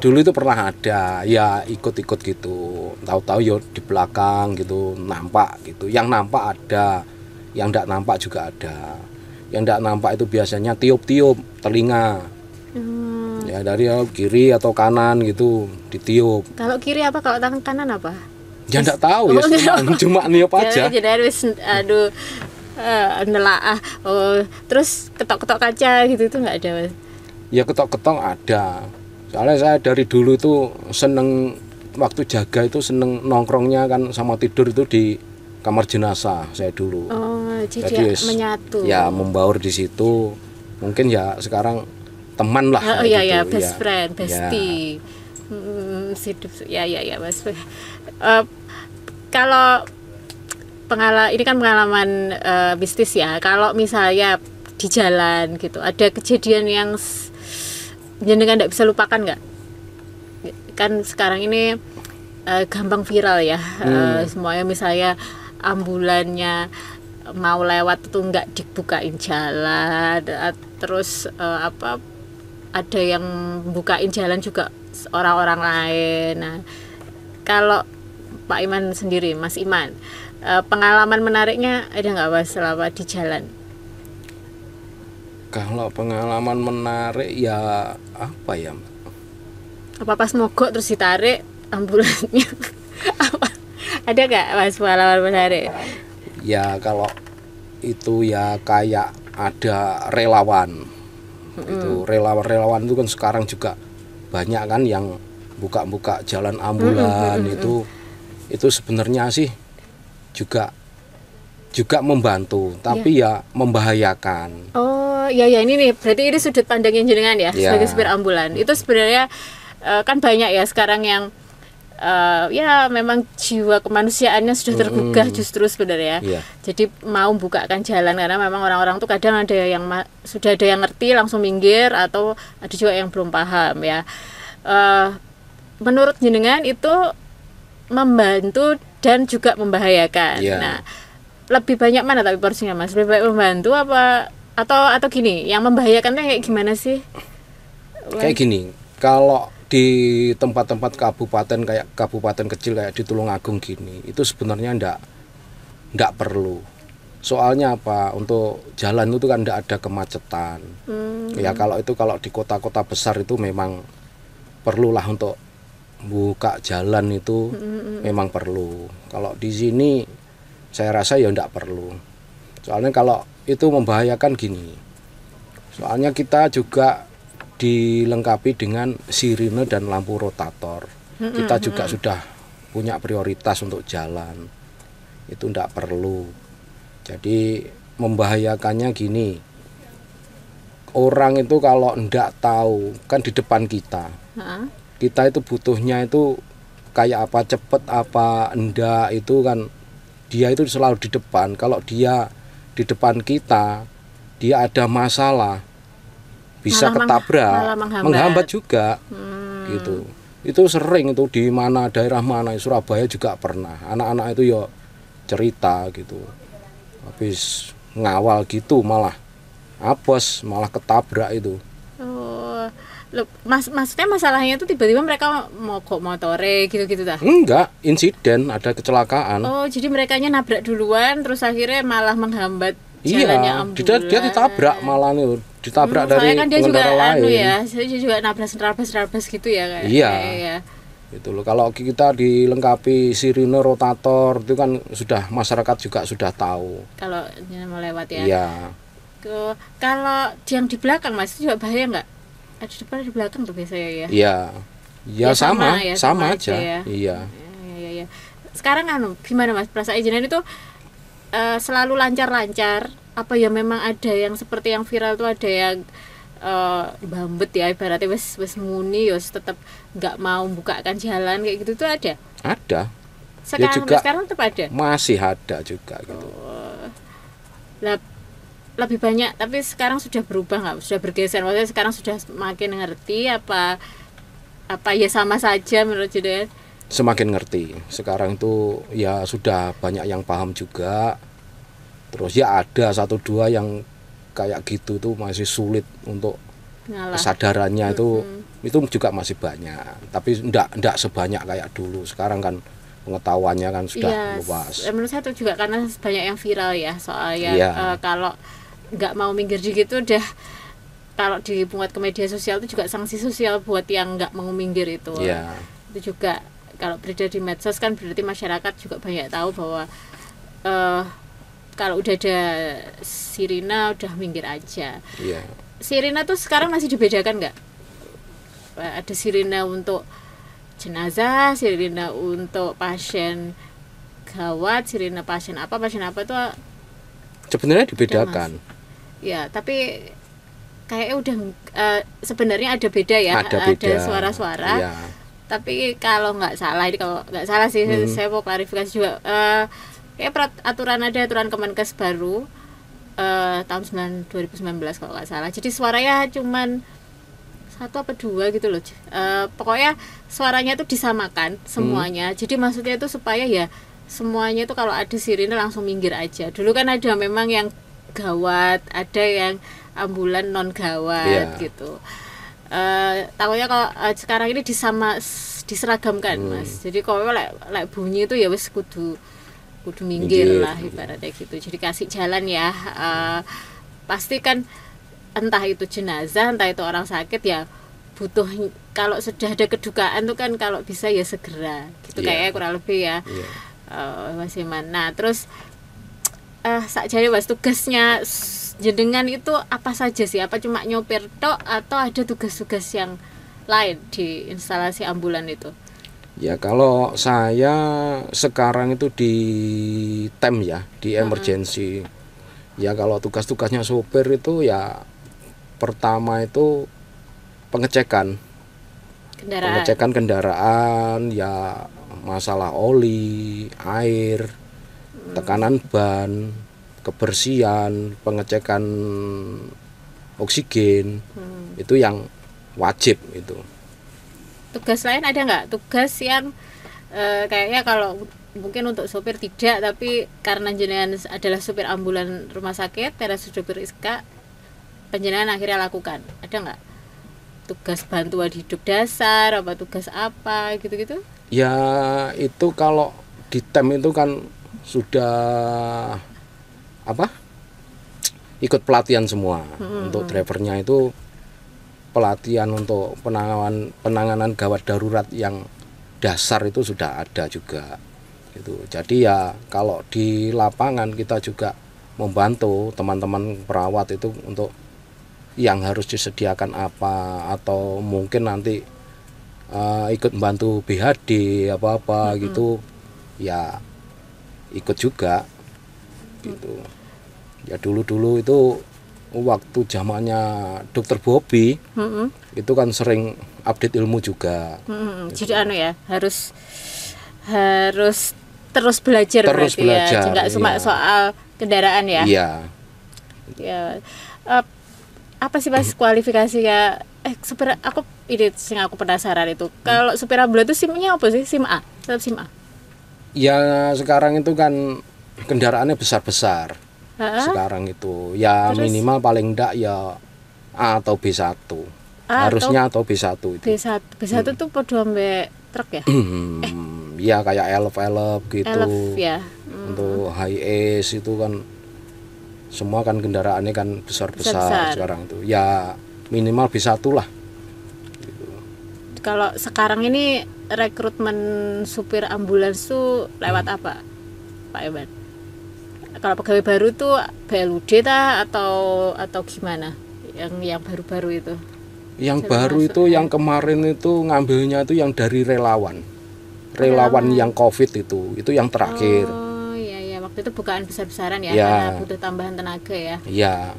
dulu itu pernah ada, ya ikut-ikut gitu. Tahu-tahu ya di belakang gitu nampak gitu. Yang nampak ada, yang enggak nampak juga ada. Yang enggak nampak itu biasanya tiup-tiup telinga. Ya dari kiri atau kanan gitu ditiup. Kalau kiri apa, kalau tangan kanan apa? Ya enggak tahu ya, cuma niup aja. Jadi harus nelaah. Oh, terus ketok-ketok kaca gitu itu nggak ada, Mas? Ya ketok-ketok ada. Soalnya saya dari dulu itu seneng waktu jaga itu seneng nongkrongnya kan sama tidur itu di kamar jenazah saya dulu. Oh, jadi menyatu. Ya membaur di situ. Mungkin ya sekarang teman lah. Oh iya gitu. ya, best friend, bestie. Ya. Ya Mas. Kalau ini kan pengalaman bisnis ya. Kalau misalnya di jalan gitu, ada kejadian yang jenengan tidak bisa lupakan nggak? Kan sekarang ini gampang viral ya, semuanya misalnya ambulannya mau lewat itu nggak dibukain jalan, terus ada yang bukain jalan juga orang-orang lain. Nah, kalau Pak Iman sendiri, Mas Iman, pengalaman menariknya ada nggak Mas selama di jalan? Kalau pengalaman menarik ya apa ya? Apa pas mogok terus ditarik ambulannya? Ada nggak Mas pengalaman menarik? Ya kalau itu ya kayak ada relawan. Itu relawan itu kan sekarang juga banyak kan yang buka-buka jalan ambulan. Itu sebenarnya sih juga membantu, tapi ya membahayakan. Oh ya ini nih, berarti ini sudut pandangnya jenengan ya, sebagai supir ambulan. Itu sebenarnya kan banyak ya sekarang yang ya memang jiwa kemanusiaannya sudah tergugah justru sebenarnya. Jadi mau bukakan jalan karena memang orang-orang tuh kadang ada yang sudah ada yang ngerti langsung minggir, atau ada juga yang belum paham ya. Menurut jenengan itu membantu dan juga membahayakan. Nah, lebih banyak mana tapi porsinya Mas? Lebih baik membantu apa atau gini, yang membahayakannya kayak gimana sih? Kayak gini, kalau di tempat-tempat kabupaten kayak kabupaten kecil kayak di Tulungagung gini, itu sebenarnya ndak perlu. Soalnya apa? Untuk jalan itu kan ndak ada kemacetan. Ya kalau di kota-kota besar itu memang perlulah untuk buka jalan itu memang perlu. Kalau di sini saya rasa ya ndak perlu. Soalnya kalau itu membahayakan gini. Soalnya kita juga dilengkapi dengan sirine dan lampu rotator. Kita juga sudah punya prioritas untuk jalan. Itu ndak perlu. Jadi membahayakannya gini. Orang itu kalau ndak tahu kan di depan kita. Kita itu butuhnya itu kayak apa, cepet apa enggak, itu kan dia itu selalu di depan. Kalau dia di depan kita, dia ada masalah, bisa ketabrak, menghambat juga. Gitu. Itu sering itu di mana, daerah mana, Surabaya juga pernah. Anak-anak itu ya cerita gitu. Habis ngawal gitu malah apes, malah ketabrak itu. Maksudnya masalahnya itu tiba-tiba mereka mogok motore gitu-gitu dah? Enggak, insiden, ada kecelakaan. Oh, jadi merekanya nabrak duluan terus akhirnya malah menghambat jalannya ambulan. Dia ditabrak malah nih, ditabrak dari kan dia pengendara juga lain. Dia juga nabrak gitu ya kayak. Iya. Itu loh, kalau kita dilengkapi sirine rotator itu kan sudah masyarakat juga sudah tahu. Kalau mau lewat ya. Iya. Kalau yang di belakang Mas itu juga bahaya nggak? Di depan di belakang tuh biasanya ya. Iya. Ya sama aja. Ya. Iya. Iya. Sekarang gimana Mas perasaan jenengan itu selalu lancar-lancar apa ya, memang ada yang seperti yang viral tuh, ada yang bambet ya ibaratnya wes muni ya tetap nggak mau bukakan jalan kayak gitu tuh ada? Ada. Sekarang tetap ada? Masih ada juga gitu. Lebih banyak, tapi sekarang sudah berubah nggak? Sudah bergeser, maksudnya sekarang sudah semakin ngerti apa ya sama saja menurut jenengan? Semakin ngerti. Sekarang itu ya sudah banyak yang paham juga. Terus ya ada satu dua yang kayak gitu tuh masih sulit untuk kesadarannya. Itu juga masih banyak. Tapi enggak sebanyak kayak dulu. Sekarang kan pengetahuannya kan sudah luas. Menurut saya itu juga karena banyak yang viral ya soalnya. Kalau nggak mau minggir gitu udah, kalau dibuat ke media sosial itu juga sanksi sosial buat yang nggak mau minggir itu. Itu juga kalau beredar di medsos kan berarti masyarakat juga banyak tahu bahwa kalau udah ada sirine udah minggir aja. Iya. Sirine tuh sekarang masih dibedakan nggak? Ada sirine untuk jenazah, sirine untuk pasien gawat, sirine pasien apa tuh sebenarnya dibedakan. Ya, tapi kayaknya udah sebenarnya ada beda ya, ada suara-suara. Ya. Tapi kalau nggak salah, ini kalau nggak salah sih saya mau klarifikasi juga. Kayak aturan Kemenkes baru tahun 2019 kalau nggak salah. Jadi suaranya cuman 1 apa 2 gitu loh. Pokoknya suaranya itu disamakan semuanya. Jadi maksudnya itu supaya ya semuanya itu kalau ada sirine langsung minggir aja. Dulu kan ada memang yang gawat, ada yang ambulan non gawat gitu. Takutnya kalau sekarang ini diseragamkan Mas. Jadi kalau lek bunyi itu ya wis kudu minggir lah ibaratnya gitu. Jadi kasih jalan ya. Pasti kan entah itu jenazah, entah itu orang sakit ya butuh, kalau sudah ada kedukaan tuh kan kalau bisa ya segera gitu kayaknya kurang lebih ya. Mas Iman. Nah, terus sakjane Mas tugasnya jenengan itu apa saja sih? Apa cuma nyopir tok atau ada tugas-tugas yang lain di instalasi ambulan itu? Ya kalau saya sekarang itu di TEM ya, di emergency. Ya kalau tugas-tugasnya sopir itu ya pertama itu pengecekan kendaraan, ya masalah oli, air, tekanan ban, kebersihan, pengecekan oksigen, itu yang wajib itu. Tugas lain ada nggak? Tugas yang kayaknya kalau mungkin untuk sopir tidak, tapi karena jenengan adalah sopir ambulan rumah sakit, RSUD Dr. Iska, penjenengan akhirnya lakukan. Ada nggak? Tugas bantuan hidup dasar, apa tugas apa gitu-gitu? Ya itu kalau di TEM itu kan sudah ikut pelatihan semua. Untuk drivernya itu pelatihan untuk penanganan gawat darurat yang dasar itu sudah ada juga gitu. Jadi ya kalau di lapangan kita juga membantu teman-teman perawat itu untuk yang harus disediakan apa, atau mungkin nanti ikut membantu BHD apa gitu ya ikut juga gitu. Ya dulu itu waktu zamannya Dokter Bobby itu kan sering update ilmu juga. Jadi ya harus terus belajar berarti ya, nggak cuma soal kendaraan ya. Iya. Ya, apa sih Mas kualifikasi ya? Supir aku ini sing aku penasaran itu. Kalau supir ambulan itu SIM-nya apa sih? SIM A, tetap SIM A. Ya sekarang itu kan kendaraannya besar-besar. Sekarang itu ya terus, minimal paling enggak ya A atau B1. Harusnya atau B1 itu. B1 tuh podo ambek truk ya? Ya kayak elf gitu. Elf ya. Untuk high ace itu kan semua kan kendaraannya kan besar-besar sekarang itu. Ya minimal B1 lah. Gitu. Kalau sekarang ini rekrutmen supir ambulans tuh lewat apa, Pak Iwan? Kalau pegawai baru tuh BLUD atau gimana? Yang baru-baru itu? Yang baru itu yang kemarin itu ngambilnya itu yang dari relawan yang COVID itu yang terakhir. Oh iya, waktu itu bukaan besar-besaran ya, karena butuh tambahan tenaga ya. Iya,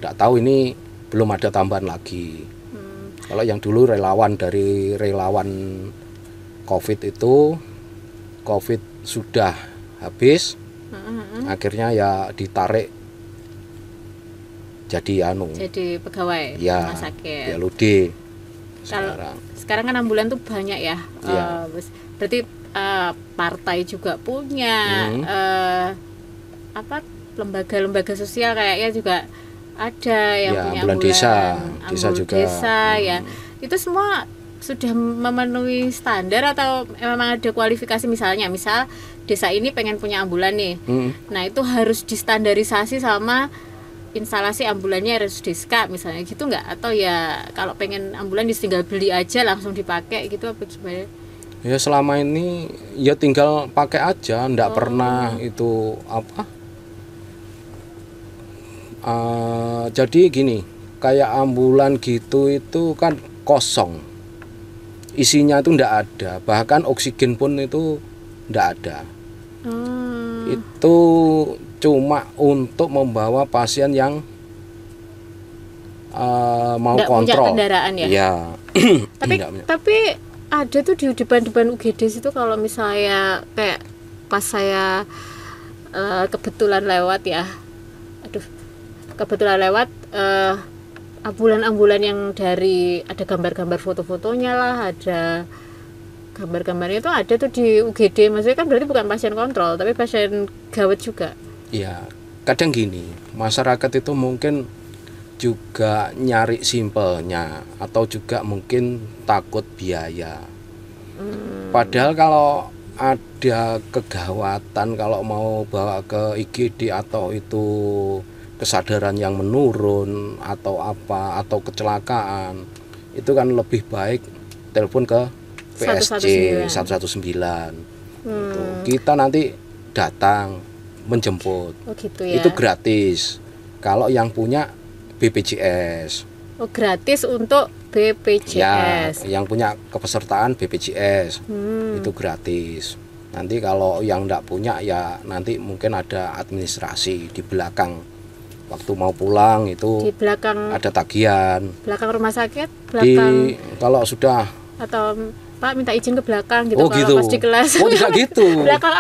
nggak tahu ini belum ada tambahan lagi. Kalau yang dulu dari relawan COVID itu, COVID sudah habis, akhirnya ya ditarik jadi pegawai rumah sakit. Ya LUD. Sekarang kan ambulan tuh banyak ya. Berarti partai juga punya lembaga-lembaga sosial kayaknya juga ada yang punya ambulan desa juga. Ya. Itu semua sudah memenuhi standar atau memang ada kualifikasi, misal desa ini pengen punya ambulan nih. Nah, itu harus distandarisasi sama instalasi ambulannya RSUD Desa misalnya gitu nggak? Atau ya kalau pengen ambulan tinggal beli aja langsung dipakai gitu apa sebenarnya? Ya selama ini ya tinggal pakai aja, nggak pernah itu Jadi gini, kayak ambulan gitu itu kan kosong, isinya itu ndak ada, bahkan oksigen pun itu ndak ada. Itu cuma untuk membawa pasien yang mau nggak kontrol. punya kendaraan ya. Iya. tapi ada tuh di depan UGD situ, kalau misalnya kayak pas saya kebetulan lewat ya, ambulan-ambulan yang dari ada gambar-gambar foto-fotonya lah, ada gambar-gambarnya itu ada tuh di UGD. Maksudnya kan berarti bukan pasien kontrol tapi pasien gawat juga. Iya, kadang gini, masyarakat itu mungkin juga nyari simpelnya atau juga mungkin takut biaya. Padahal kalau ada kegawatan, kalau mau bawa ke IGD atau itu kesadaran yang menurun atau apa, atau kecelakaan, itu kan lebih baik telepon ke PSC 119. Gitu. Kita nanti datang menjemput. Oh gitu ya. Itu gratis kalau yang punya BPJS. Oh, gratis untuk BPJS. Ya, yang punya kepesertaan BPJS itu gratis. Nanti kalau yang enggak punya ya nanti mungkin ada administrasi di belakang. Waktu mau pulang itu di belakang ada tagihan. Belakang rumah sakit, belakang kalau sudah atau Pak minta izin ke belakang gitu, oh, kalau gitu. pas di kelas. Oh, tidak gitu. belakang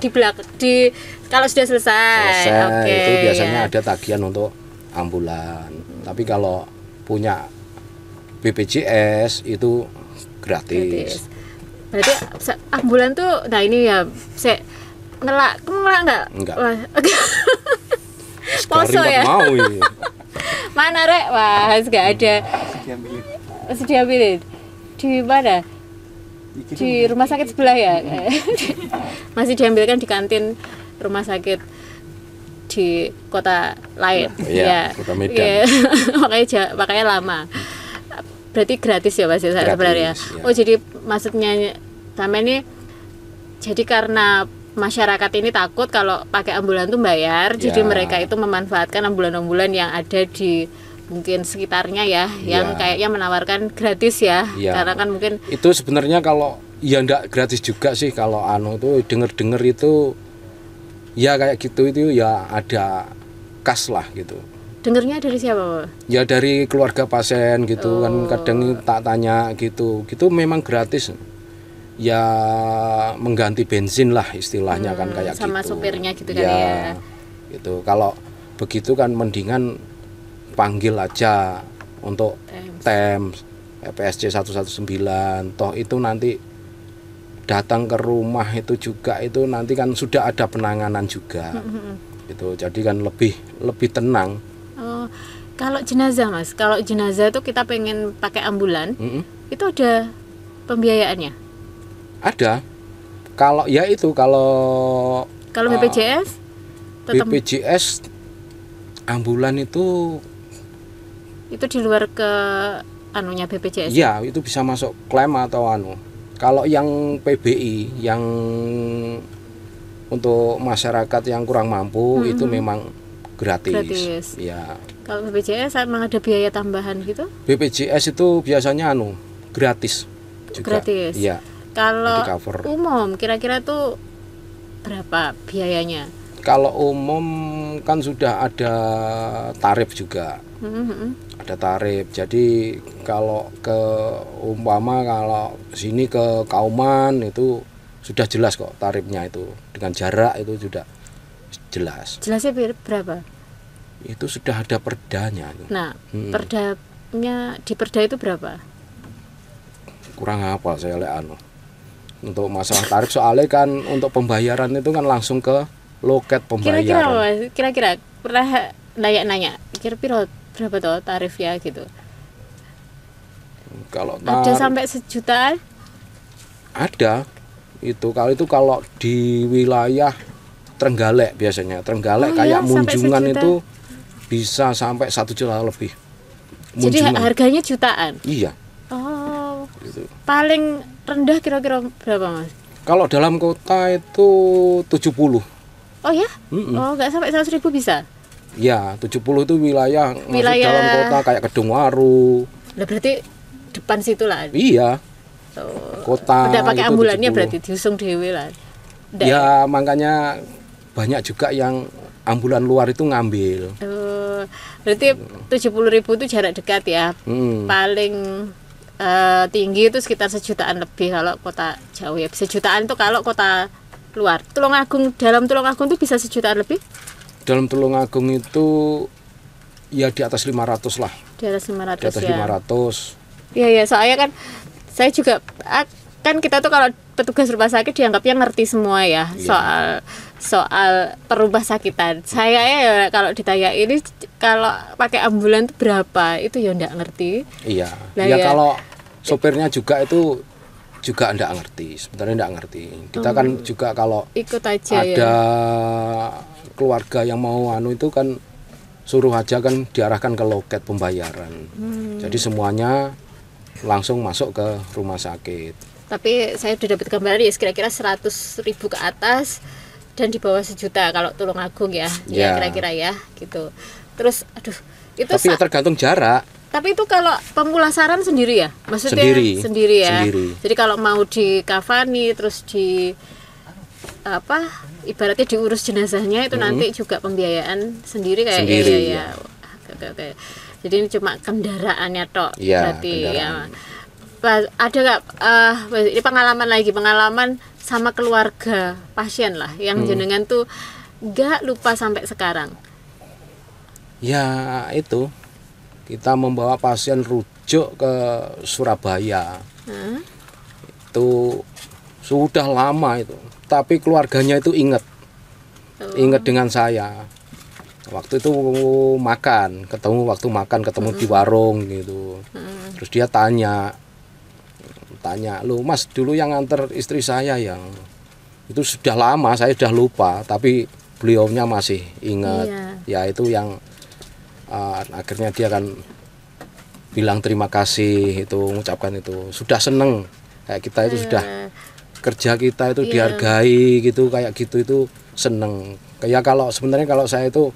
di belakang di kalau sudah selesai. Oke. Itu biasanya ada tagihan untuk ambulan. Tapi kalau punya BPJS itu gratis. Berarti ambulan tuh, nah ini ya saya ngelak enggak? Enggak. Poso ya. Mau ini. Mana rek? Wah, enggak ada. Masih diambilin. Di mana? Di rumah sakit sebelah ya. Masih diambilkan di kantin rumah sakit di kota lain. Ya, kota Medan. Ya. makanya lama. Berarti gratis ya Mas ya sebenarnya. Ya. Oh, jadi maksudnya sama ini jadi karena masyarakat ini takut kalau pakai ambulan tuh bayar, jadi mereka itu memanfaatkan ambulan-ambulan yang ada di mungkin sekitarnya ya, yang kayaknya menawarkan gratis ya. Karena kan mungkin itu sebenarnya kalau ya enggak gratis juga sih, kalau itu denger-denger itu ya kayak gitu, itu ya ada kas lah gitu. Dengernya dari siapa Pak? Ya dari keluarga pasien gitu. Kan kadang tak tanya gitu memang gratis. Ya mengganti bensin lah istilahnya kan kayak sama gitu. Sama sopirnya gitu kan ya. Gitu. Kalau begitu kan mendingan panggil aja untuk TEMS PSC 119. Toh itu nanti datang ke rumah itu juga itu nanti kan sudah ada penanganan juga. Gitu. Jadi kan lebih tenang. Oh, kalau jenazah Mas, kalau jenazah tuh kita pengen pakai ambulan, itu ada pembiayaannya? Ada. Kalau ya itu kalau BPJS tetap BPJS ambulan itu di luar ke anunya BPJS. Iya, itu bisa masuk klaim atau anu. Kalau yang PBI yang untuk masyarakat yang kurang mampu itu memang gratis. Ya. Kalau BPJS memang ada biaya tambahan gitu? BPJS itu biasanya gratis juga. Gratis. Iya. Kalau umum kira-kira tuh berapa biayanya? Kalau umum kan sudah ada tarif juga. Ada tarif. Jadi kalau kalau sini ke Kauman itu sudah jelas kok tarifnya itu, dengan jarak itu sudah jelas. Jelasnya berapa? Itu sudah ada perdanya itu. Nah, perdanya di perda itu berapa? Kurang hafal saya untuk masalah tarif, soalnya kan untuk pembayaran itu kan langsung ke loket pembayaran. Kira-kira pernah nanya kira-kira berapa tuh tarifnya gitu? Kalau ada sampai sejutaan? Ada. Kalau di wilayah Trenggalek biasanya. Trenggalek kayak Munjungan itu bisa sampai 1 juta lebih. Munjungan. Jadi harganya jutaan? Iya. Oh. Gitu. Paling rendah kira-kira berapa Mas? Kalau dalam kota itu 70. Oh ya? Oh, nggak sampai 100.000 bisa? Ya, 70 itu wilayah masuk dalam kota kayak Kedungwaru. Lah berarti depan situ lah. Iya. Kota. Udah pakai ambulannya berarti diusung dewe lah. Ya, makanya banyak juga yang ambulan luar itu ngambil. Berarti 70.000 itu jarak dekat ya. Paling tinggi itu sekitar 1 jutaan lebih kalau kota jauh ya. 1 jutaan itu kalau kota luar. Dalam Tulungagung itu bisa 1 jutaan lebih? Dalam Tulungagung itu ya di atas 500 lah. Di atas 500 di atas ya. 500. Iya, soalnya kan saya juga kan kita tuh kalau petugas rumah sakit dianggapnya ngerti semua ya, soal perumah sakitan. Saya ya kalau ditanya ini kalau pakai ambulan itu berapa, itu ya enggak ngerti. Iya. Ya kalau sopirnya juga itu juga enggak ngerti, sebenarnya enggak ngerti. Kita kan juga kalau ikut aja ada keluarga yang mau itu kan suruh aja kan diarahkan ke loket pembayaran. Jadi semuanya langsung masuk ke rumah sakit. Tapi saya sudah dapat gambaran ya kira-kira 100.000 ke atas dan di bawah 1 juta kalau Tulungagung ya kira-kira ya gitu. Terus itu tapi ya tergantung jarak. Tapi itu kalau pemulasaran sendiri ya, maksudnya sendiri ya. Jadi kalau mau dikafani terus ibaratnya diurus jenazahnya itu nanti juga pembiayaan sendiri kayak ya. Oke. Jadi ini cuma kendaraannya tok berarti ya. Ada nggak ini pengalaman sama keluarga pasien lah yang jenengan tuh nggak lupa sampai sekarang? Ya itu kita membawa pasien rujuk ke Surabaya. Itu sudah lama itu, tapi keluarganya itu ingat dengan saya. Waktu itu ketemu di warung gitu. Terus dia tanya, "Loh Mas, dulu yang nganter istri saya yang itu sudah lama, saya sudah lupa, tapi beliaunya masih ingat." Ya itu yang akhirnya dia kan bilang terima kasih, itu mengucapkan itu. Sudah seneng kayak kita itu sudah kerja kita itu dihargai gitu, kayak gitu itu seneng. Kayak sebenarnya kalau saya itu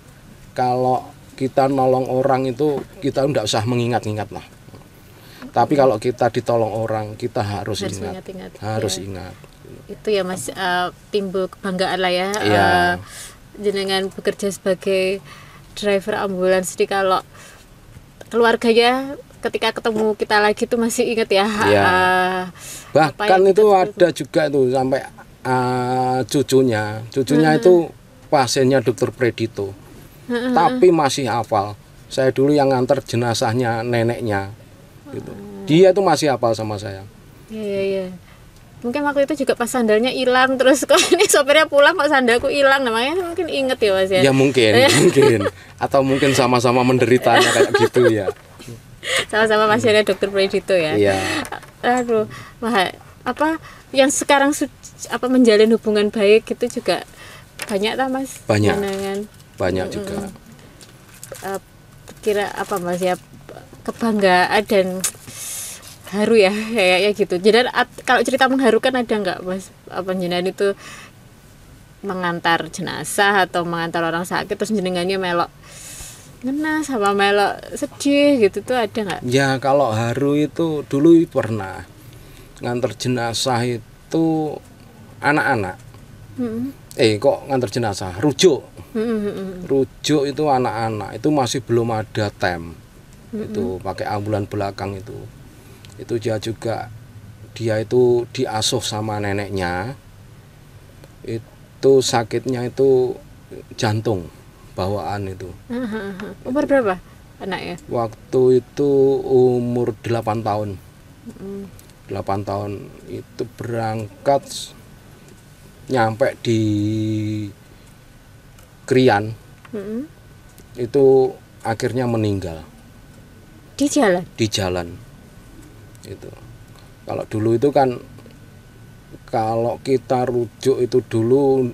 kalau kita nolong orang itu kita enggak usah mengingat-ingat lah. Tapi kalau kita ditolong orang, kita harus ingat. Ingat. Itu ya Mas, timbul kebanggaan lah ya. Jenengan bekerja sebagai driver ambulans. Jadi kalau keluarganya ketika ketemu kita lagi tuh masih ingat ya. Bahkan itu ada juga tuh sampai cucunya itu pasiennya Dokter Predito. Tapi masih hafal. Saya dulu yang nganter jenazahnya neneknya. Gitu. Dia tuh masih hafal sama saya. Iya. Mungkin waktu itu juga pas sandalnya hilang, terus kok ini sopirnya pulang kok sandalku hilang, namanya mungkin inget ya Mas ya. Ya mungkin. Atau mungkin sama-sama menderitanya kayak gitu ya. Sama-sama pasiennya Dokter Predito ya. Iya. Aduh, yang sekarang menjalin hubungan baik itu juga banyak lah Mas. Banyak juga. Kira apa Mas ya, kebanggaan dan haru ya kayaknya gitu. Jadi kalau cerita mengharukan ada nggak Mas? Apa jenengan itu mengantar jenazah atau mengantar orang sakit terus jenengannya melok ngenas sama melok sedih gitu tuh ada nggak? Ya kalau haru itu dulu pernah ngantar jenazah itu anak-anak. Kok ngantar jenazah rujuk. Rujuk itu anak-anak itu masih belum ada tem. Itu pakai ambulan belakang itu dia itu diasuh sama neneknya. Itu sakitnya itu jantung bawaan itu. Umur berapa anaknya? Waktu itu umur 8 tahun. 8 tahun itu berangkat nyampe di Krian. Itu akhirnya meninggal. Di jalan. Itu. Kalau dulu itu kan kalau kita rujuk itu dulu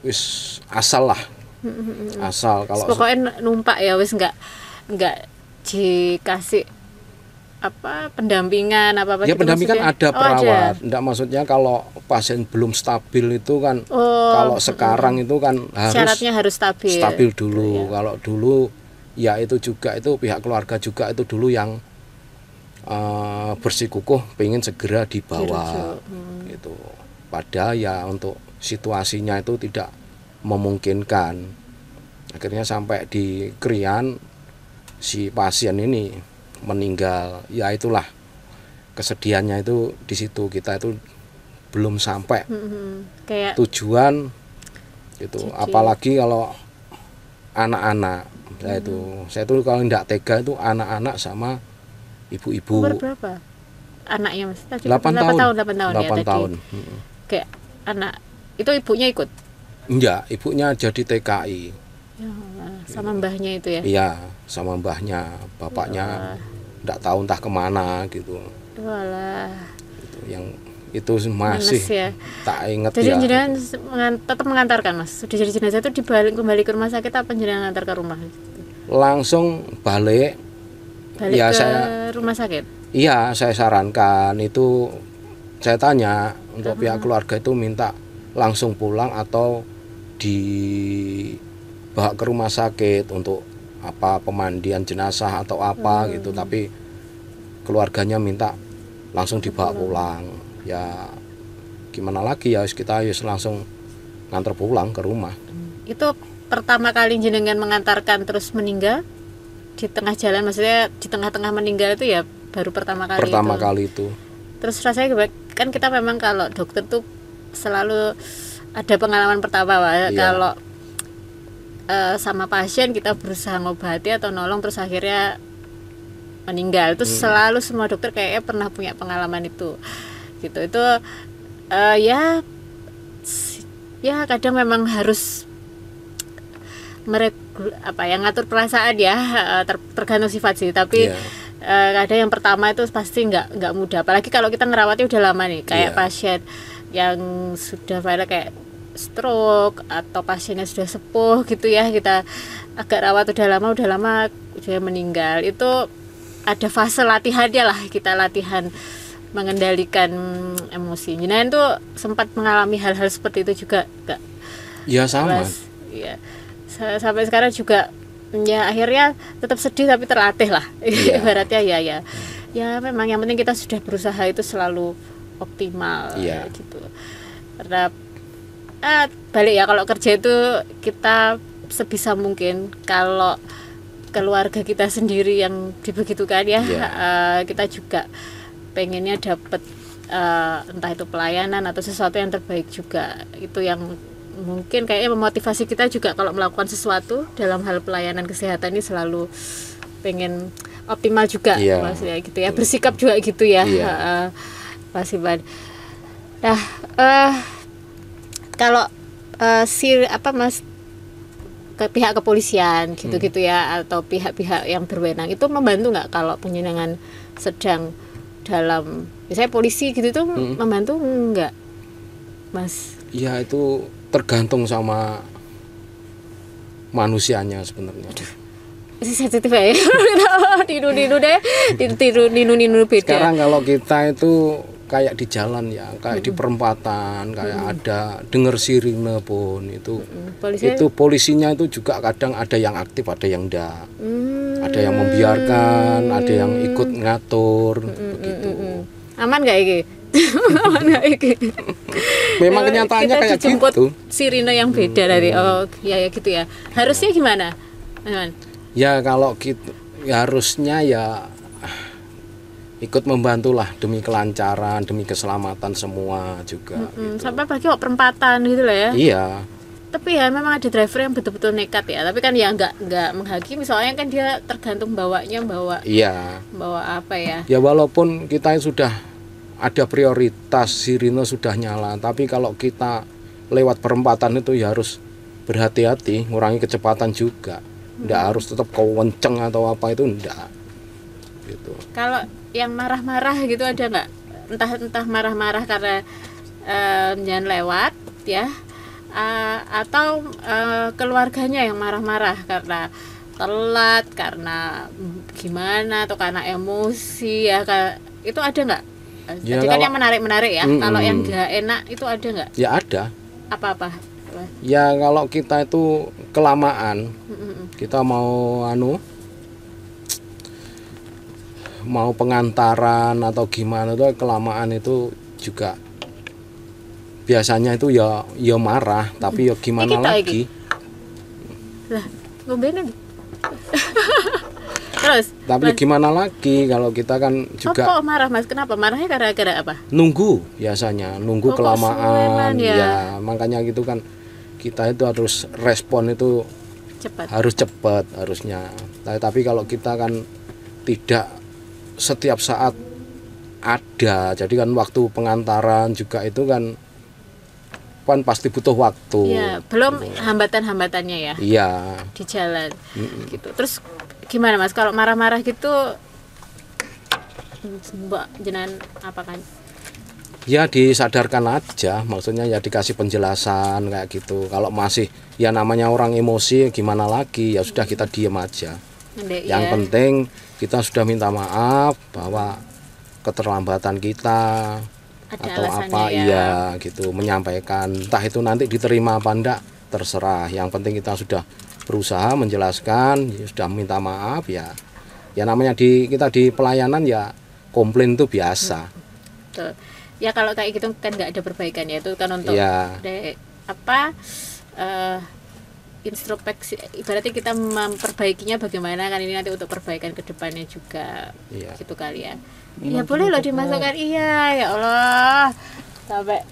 wis asal lah. Asal kalau pokoknya numpak ya wis enggak dikasih pendampingan apa ya gitu pendampingan maksudnya? ada perawat. Ada. Enggak, maksudnya kalau pasien belum stabil itu kan kalau sekarang itu kan syaratnya harus stabil dulu. Kalau dulu ya itu juga itu pihak keluarga juga itu dulu yang bersikukuh pengen segera dibawa gitu. Padahal ya untuk situasinya itu tidak memungkinkan. Akhirnya sampai di Krian si pasien ini meninggal. Ya itulah kesedihannya itu di situ, kita itu belum sampai kayak tujuan gitu. Apalagi kalau anak-anak saya itu kalau tidak tega itu anak-anak sama ibu-ibu. Umur berapa anaknya Mas? 8 tahun. 8 tahun. Kayak anak itu ibunya ikut? Enggak, ibunya jadi TKI. Ya, sama mbahnya itu ya? Iya, sama mbahnya, bapaknya enggak tahu entah kemana gitu. Walah. Gitu, yang itu masih ya. Tak ingat. Jadi ya. jenengan tetap mengantarkan Mas. Sudah jadi jenazah itu kembali ke rumah sakit apa jenengan antar ke rumah? Langsung balik ya, ke saya rumah sakit. Iya, saya sarankan itu, saya tanya untuk pihak keluarga itu minta langsung pulang atau dibawa ke rumah sakit untuk pemandian jenazah atau apa gitu, tapi keluarganya minta langsung dibawa pulang. Ya gimana lagi ya, kita harus langsung nganter pulang ke rumah. Itu pertama kali jenengan mengantarkan terus meninggal di tengah jalan, maksudnya di tengah-tengah meninggal itu ya baru pertama kali itu. Terus rasanya kan kita memang kalau dokter tuh selalu ada pengalaman pertama Pak. Kalau sama pasien kita berusaha ngobati atau nolong terus akhirnya meninggal itu selalu semua dokter kayaknya pernah punya pengalaman itu gitu. Itu ya kadang memang harus ngatur perasaan ya, tergantung sifat sih, tapi kadang yang pertama itu pasti nggak mudah, apalagi kalau kita ngerawatnya udah lama nih, kayak pasien yang sudah viral kayak stroke atau pasiennya sudah sepuh gitu ya, kita agak rawat udah lama udah meninggal, itu ada fase latihannya lah, kita latihan mengendalikan emosi. Jenengan tuh sempat mengalami hal-hal seperti itu juga nggak? Ya sama. Iya. Sampai sekarang juga ya akhirnya tetap sedih tapi terlatih lah. Ibaratnya ya memang yang penting kita sudah berusaha itu selalu optimal gitu. Karena balik ya, kalau kerja itu kita sebisa mungkin kalau keluarga kita sendiri yang dibegitukan ya, kita juga pengennya dapat entah itu pelayanan atau sesuatu yang terbaik juga. Itu yang mungkin kayaknya memotivasi kita juga kalau melakukan sesuatu dalam hal pelayanan kesehatan ini selalu pengen optimal juga, maksudnya gitu ya, bersikap juga gitu ya, Mas Iban. Nah, kalau Mas ke pihak kepolisian gitu-gitu ya, atau pihak-pihak yang berwenang itu membantu nggak kalau penjenengan sedang dalam, misalnya polisi gitu tuh membantu nggak, Mas? Ya itu tergantung sama manusianya sebenarnya. Sensitif ya. Ninu beda. Sekarang kalau kita itu kayak di jalan ya, kayak di perempatan, kayak ada dengar sirine pun itu polisinya itu juga kadang ada yang aktif, ada yang enggak. Ada yang membiarkan, ada yang ikut ngatur begitu. Aman nggak ini? Memang kenyataannya kayak gitu. Sirine yang beda dari ya gitu ya. Harusnya gimana, teman? Ya kalau gitu ya harusnya ya ikut membantulah demi kelancaran, demi keselamatan semua juga. Gitu. Sampai apalagi kok perempatan gitu lah ya. Iya. Tapi ya memang ada driver yang betul-betul nekat ya. Tapi kan ya nggak menghakimi, soalnya kan dia tergantung bawa apa ya. Ya walaupun kita sudah ada prioritas, sirine sudah nyala, tapi kalau kita lewat perempatan itu ya harus berhati-hati, ngurangi kecepatan juga. Nggak harus tetap kenceng atau apa, itu enggak gitu. Kalau yang marah-marah gitu ada nggak? Entah marah-marah karena jangan lewat ya, atau keluarganya yang marah-marah karena telat, karena gimana atau karena emosi ya itu ada nggak? Ya, Jadi kan yang menarik ya. Kalau yang nggak enak itu ada nggak? Ya ada. Apa-apa? Ya kalau kita itu kelamaan, kita mau mau pengantaran atau gimana tuh kelamaan itu juga biasanya itu ya marah, tapi ya gimana lagi? Lah, ngombein. Terus? Tapi gimana lagi kalau kita kan juga. Kok marah Mas? Kenapa? Marahnya gara-gara apa? Nunggu biasanya, nunggu kelamaan ya. Makanya gitu kan kita itu harus respon itu cepat. Harus cepat harusnya. Tapi kalau kita kan tidak setiap saat ada, jadi kan waktu pengantaran juga itu kan pasti butuh waktu. Iya, belum hambatan-hambatannya ya. Iya. Di jalan. Gitu. Terus gimana Mas kalau marah-marah gitu? Mbak jenengan apa kan? Ya disadarkan aja, maksudnya ya dikasih penjelasan kayak gitu. Kalau masih ya namanya orang emosi gimana lagi, ya sudah kita diem aja. Yang penting kita sudah minta maaf bahwa keterlambatan kita ada atau apa ya. Iya gitu, menyampaikan entah itu nanti diterima apa enggak terserah. Yang penting kita sudah berusaha menjelaskan, ya sudah minta maaf ya. Ya namanya kita di pelayanan ya komplain itu biasa. Betul. Ya kalau kayak gitu kan nggak ada perbaikan ya, itu kan untuk introspeksi, ibaratnya kita memperbaikinya bagaimana kan, ini nanti untuk perbaikan kedepannya juga gitu kali ya. Ya boleh loh dimasukkan, ya Allah sampai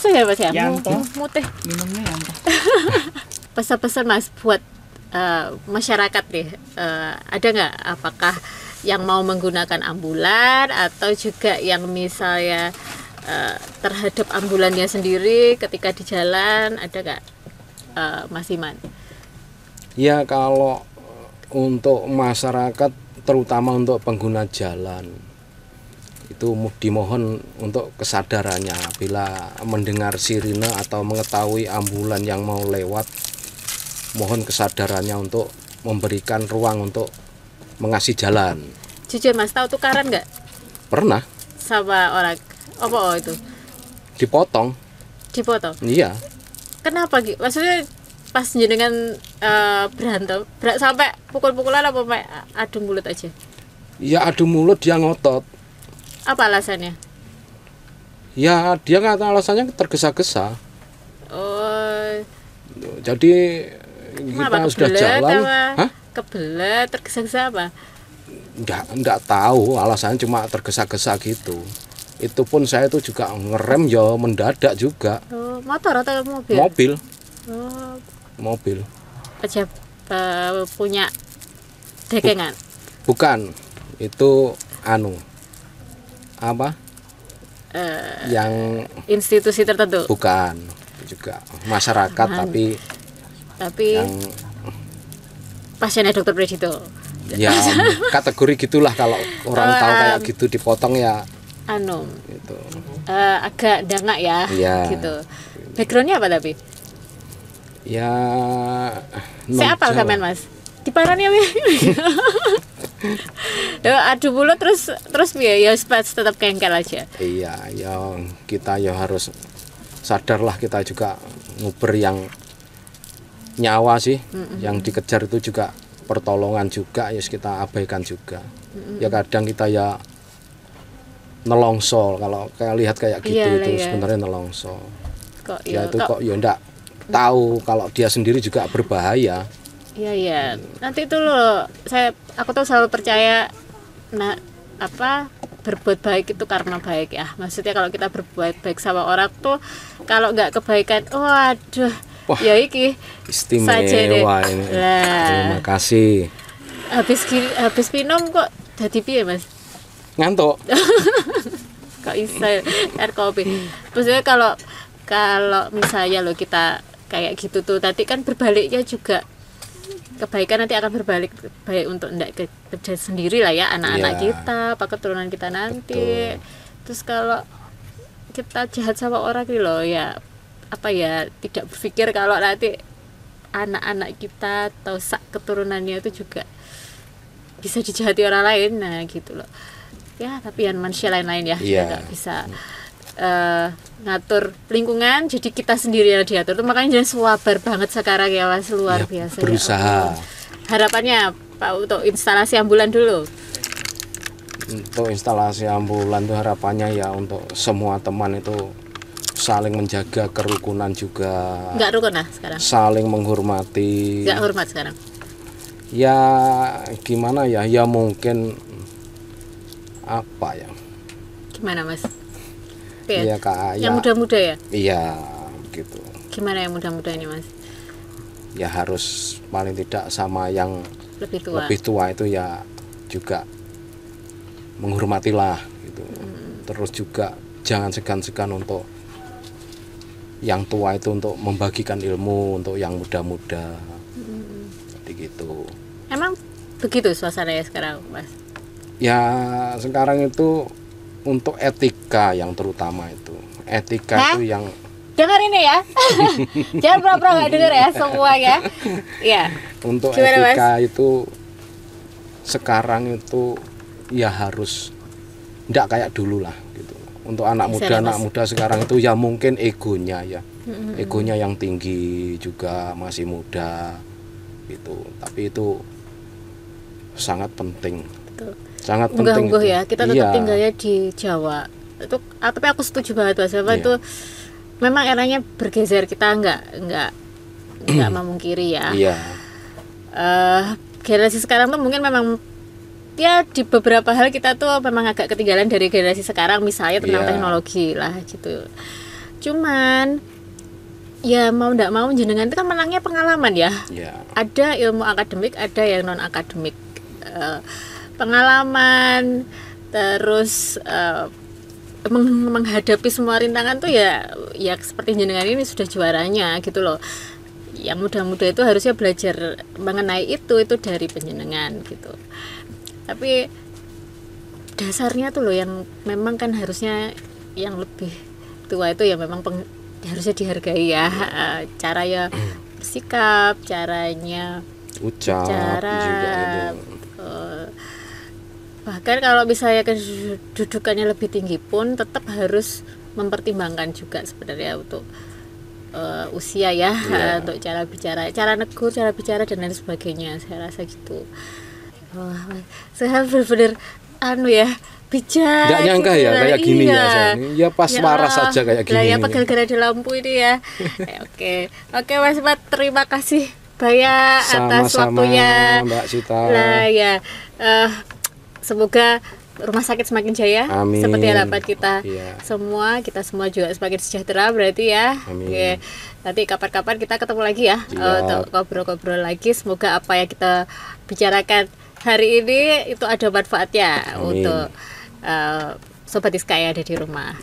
ya Mas ya, mutih minumnya yang pesan-pesan Mas buat masyarakat nih, ada nggak apakah yang mau menggunakan ambulan atau juga yang misalnya terhadap ambulannya sendiri ketika di jalan, ada nggak Mas Iman? Ya kalau untuk masyarakat terutama untuk pengguna jalan itu dimohon untuk kesadarannya bila mendengar sirine atau mengetahui ambulan yang mau lewat, mohon kesadarannya untuk memberikan ruang untuk mengasih jalan. Jujur Mas, tahu tukaran nggak? Pernah. Sama orang apa itu? Dipotong. Iya. Kenapa gitu? Maksudnya pas jenengan berantem, sampai pukul-pukulan apa adu mulut aja? Ya adu mulut, dia ngotot. Apa alasannya? Ya dia nggak tahu alasannya, tergesa-gesa. Oh. Jadi kita sudah jalan. Hah? Kebelet, tergesa-gesa apa? Enggak tahu alasannya, cuma tergesa-gesa gitu. Itu pun saya tuh juga ngerem ya mendadak juga. Oh, motor atau mobil? Mobil. Oh. Mobil. Aja punya dekengan? Bukan. Itu apa? Yang institusi tertentu. Bukan. Juga masyarakat tapi yang pasiennya Dokter Predito. Ya kategori gitulah, kalau orang tahu kayak gitu dipotong ya gitu. Agak dangak ya, gitu. Backgroundnya apa tapi? Ya saya apal kamen Mas. Di parani ya. Adu mulut terus ya tetap kengkel aja. Iya, ya kita ya harus sadarlah, kita juga nguber yang nyawa sih, yang dikejar itu juga pertolongan juga, ya kita abaikan juga. Ya kadang kita ya nelongso, kalau kayak lihat kayak gitu itu sebenarnya nelongso. Kok enggak tahu kalau dia sendiri juga berbahaya. Iya. Nanti itu loh, aku tuh selalu percaya berbuat baik itu karena baik ya. Maksudnya kalau kita berbuat baik sama orang tuh, kalau nggak kebaikan, waduh. Wah, ya iki istimewa ini. Terima kasih. Habis minum kok jadi piye Mas? Ngantuk. Kok iso air kopi. Maksudnya kalau misalnya lo kita kayak gitu tuh, tadi kan berbaliknya juga kebaikan nanti akan berbalik baik untuk kerja sendiri lah ya, anak-anak kita, apa keturunan kita nanti. Betul. Terus kalau kita jahat sama orang gitu loh ya, tidak berpikir kalau nanti anak-anak kita atau keturunannya itu juga bisa dijahati orang lain. Nah gitu loh ya, tapi yang manusia lain-lain ya, kita nggak bisa ngatur lingkungan, jadi kita sendiri yang diatur. Itu makanya jangan swabar banget sekarang ya Mas, luar biasa berusaha. ya. Harapannya Pak untuk instalasi ambulan dulu. Untuk instalasi ambulan itu harapannya ya untuk semua teman itu saling menjaga kerukunan juga. Enggak rukun lah sekarang. Saling menghormati. Enggak hormat sekarang. Ya gimana ya? Ya mungkin apa ya? Gimana Mas? Iya Kak. Yang muda-muda ya? Iya, gitu. Gimana yang muda-muda ini Mas? Ya harus paling tidak sama yang lebih tua itu ya juga menghormatilah gitu. Terus juga jangan segan-segan untuk yang tua itu untuk membagikan ilmu untuk yang muda-muda. Jadi gitu. Emang begitu suasananya sekarang Mas? Ya sekarang itu untuk etika yang terutama itu. Etika itu yang dengar ini ya. Jangan pura-pura nggak dengar ya semua ya. Iya. Untuk gimana, etika Mas? itu sekarang itu ya harus enggak kayak dulu lah gitu. Untuk anak muda sekarang itu ya mungkin egonya ya. Egonya yang tinggi juga, masih muda gitu. Tapi itu sangat penting. Betul. Sangat penting itu. Ya, kita tetap tinggalnya di Jawa. Itu tapi aku setuju banget Mas. Itu memang eranya bergeser, kita enggak memungkiri ya. Iya. Generasi sekarang tuh mungkin memang ya di beberapa hal kita tuh memang agak ketinggalan dari generasi sekarang, misalnya tentang teknologi lah gitu. Cuman ya mau ndak mau jenengan itu kan menangnya pengalaman ya. Ada ilmu akademik, ada yang non akademik. Pengalaman terus menghadapi semua rintangan tuh ya seperti jenengan ini sudah juaranya gitu loh. Yang muda-muda itu harusnya belajar mengenai itu dari penjenengan gitu. Tapi dasarnya tuh loh yang memang kan harusnya yang lebih tua itu ya memang harusnya dihargai ya. Cara ya bersikap, caranya ucap juga itu. Bahkan kalau misalnya kedudukannya lebih tinggi pun tetap harus mempertimbangkan juga sebenarnya untuk usia ya, untuk cara bicara, cara negur, cara bicara dan lain sebagainya. Saya rasa gitu. Saya benar-benar ya bijak. Nggak nyangka gitu ya kayak gini ya. Ya pas ya, waras aja kayak gini. Ya pegal gara di lampu ini ya. Oke Mas Mat, terima kasih banyak atas waktunya Mbak Sita. Nah ya semoga rumah sakit semakin jaya. Amin. Seperti harapan kita semua, kita semua juga semakin sejahtera berarti ya. Amin. Oke. Nanti kapan-kapan kita ketemu lagi ya untuk ngobrol-ngobrol lagi. Semoga apa yang kita bicarakan hari ini itu ada manfaatnya. Amin. Untuk Sobat Iska yang ada di rumah.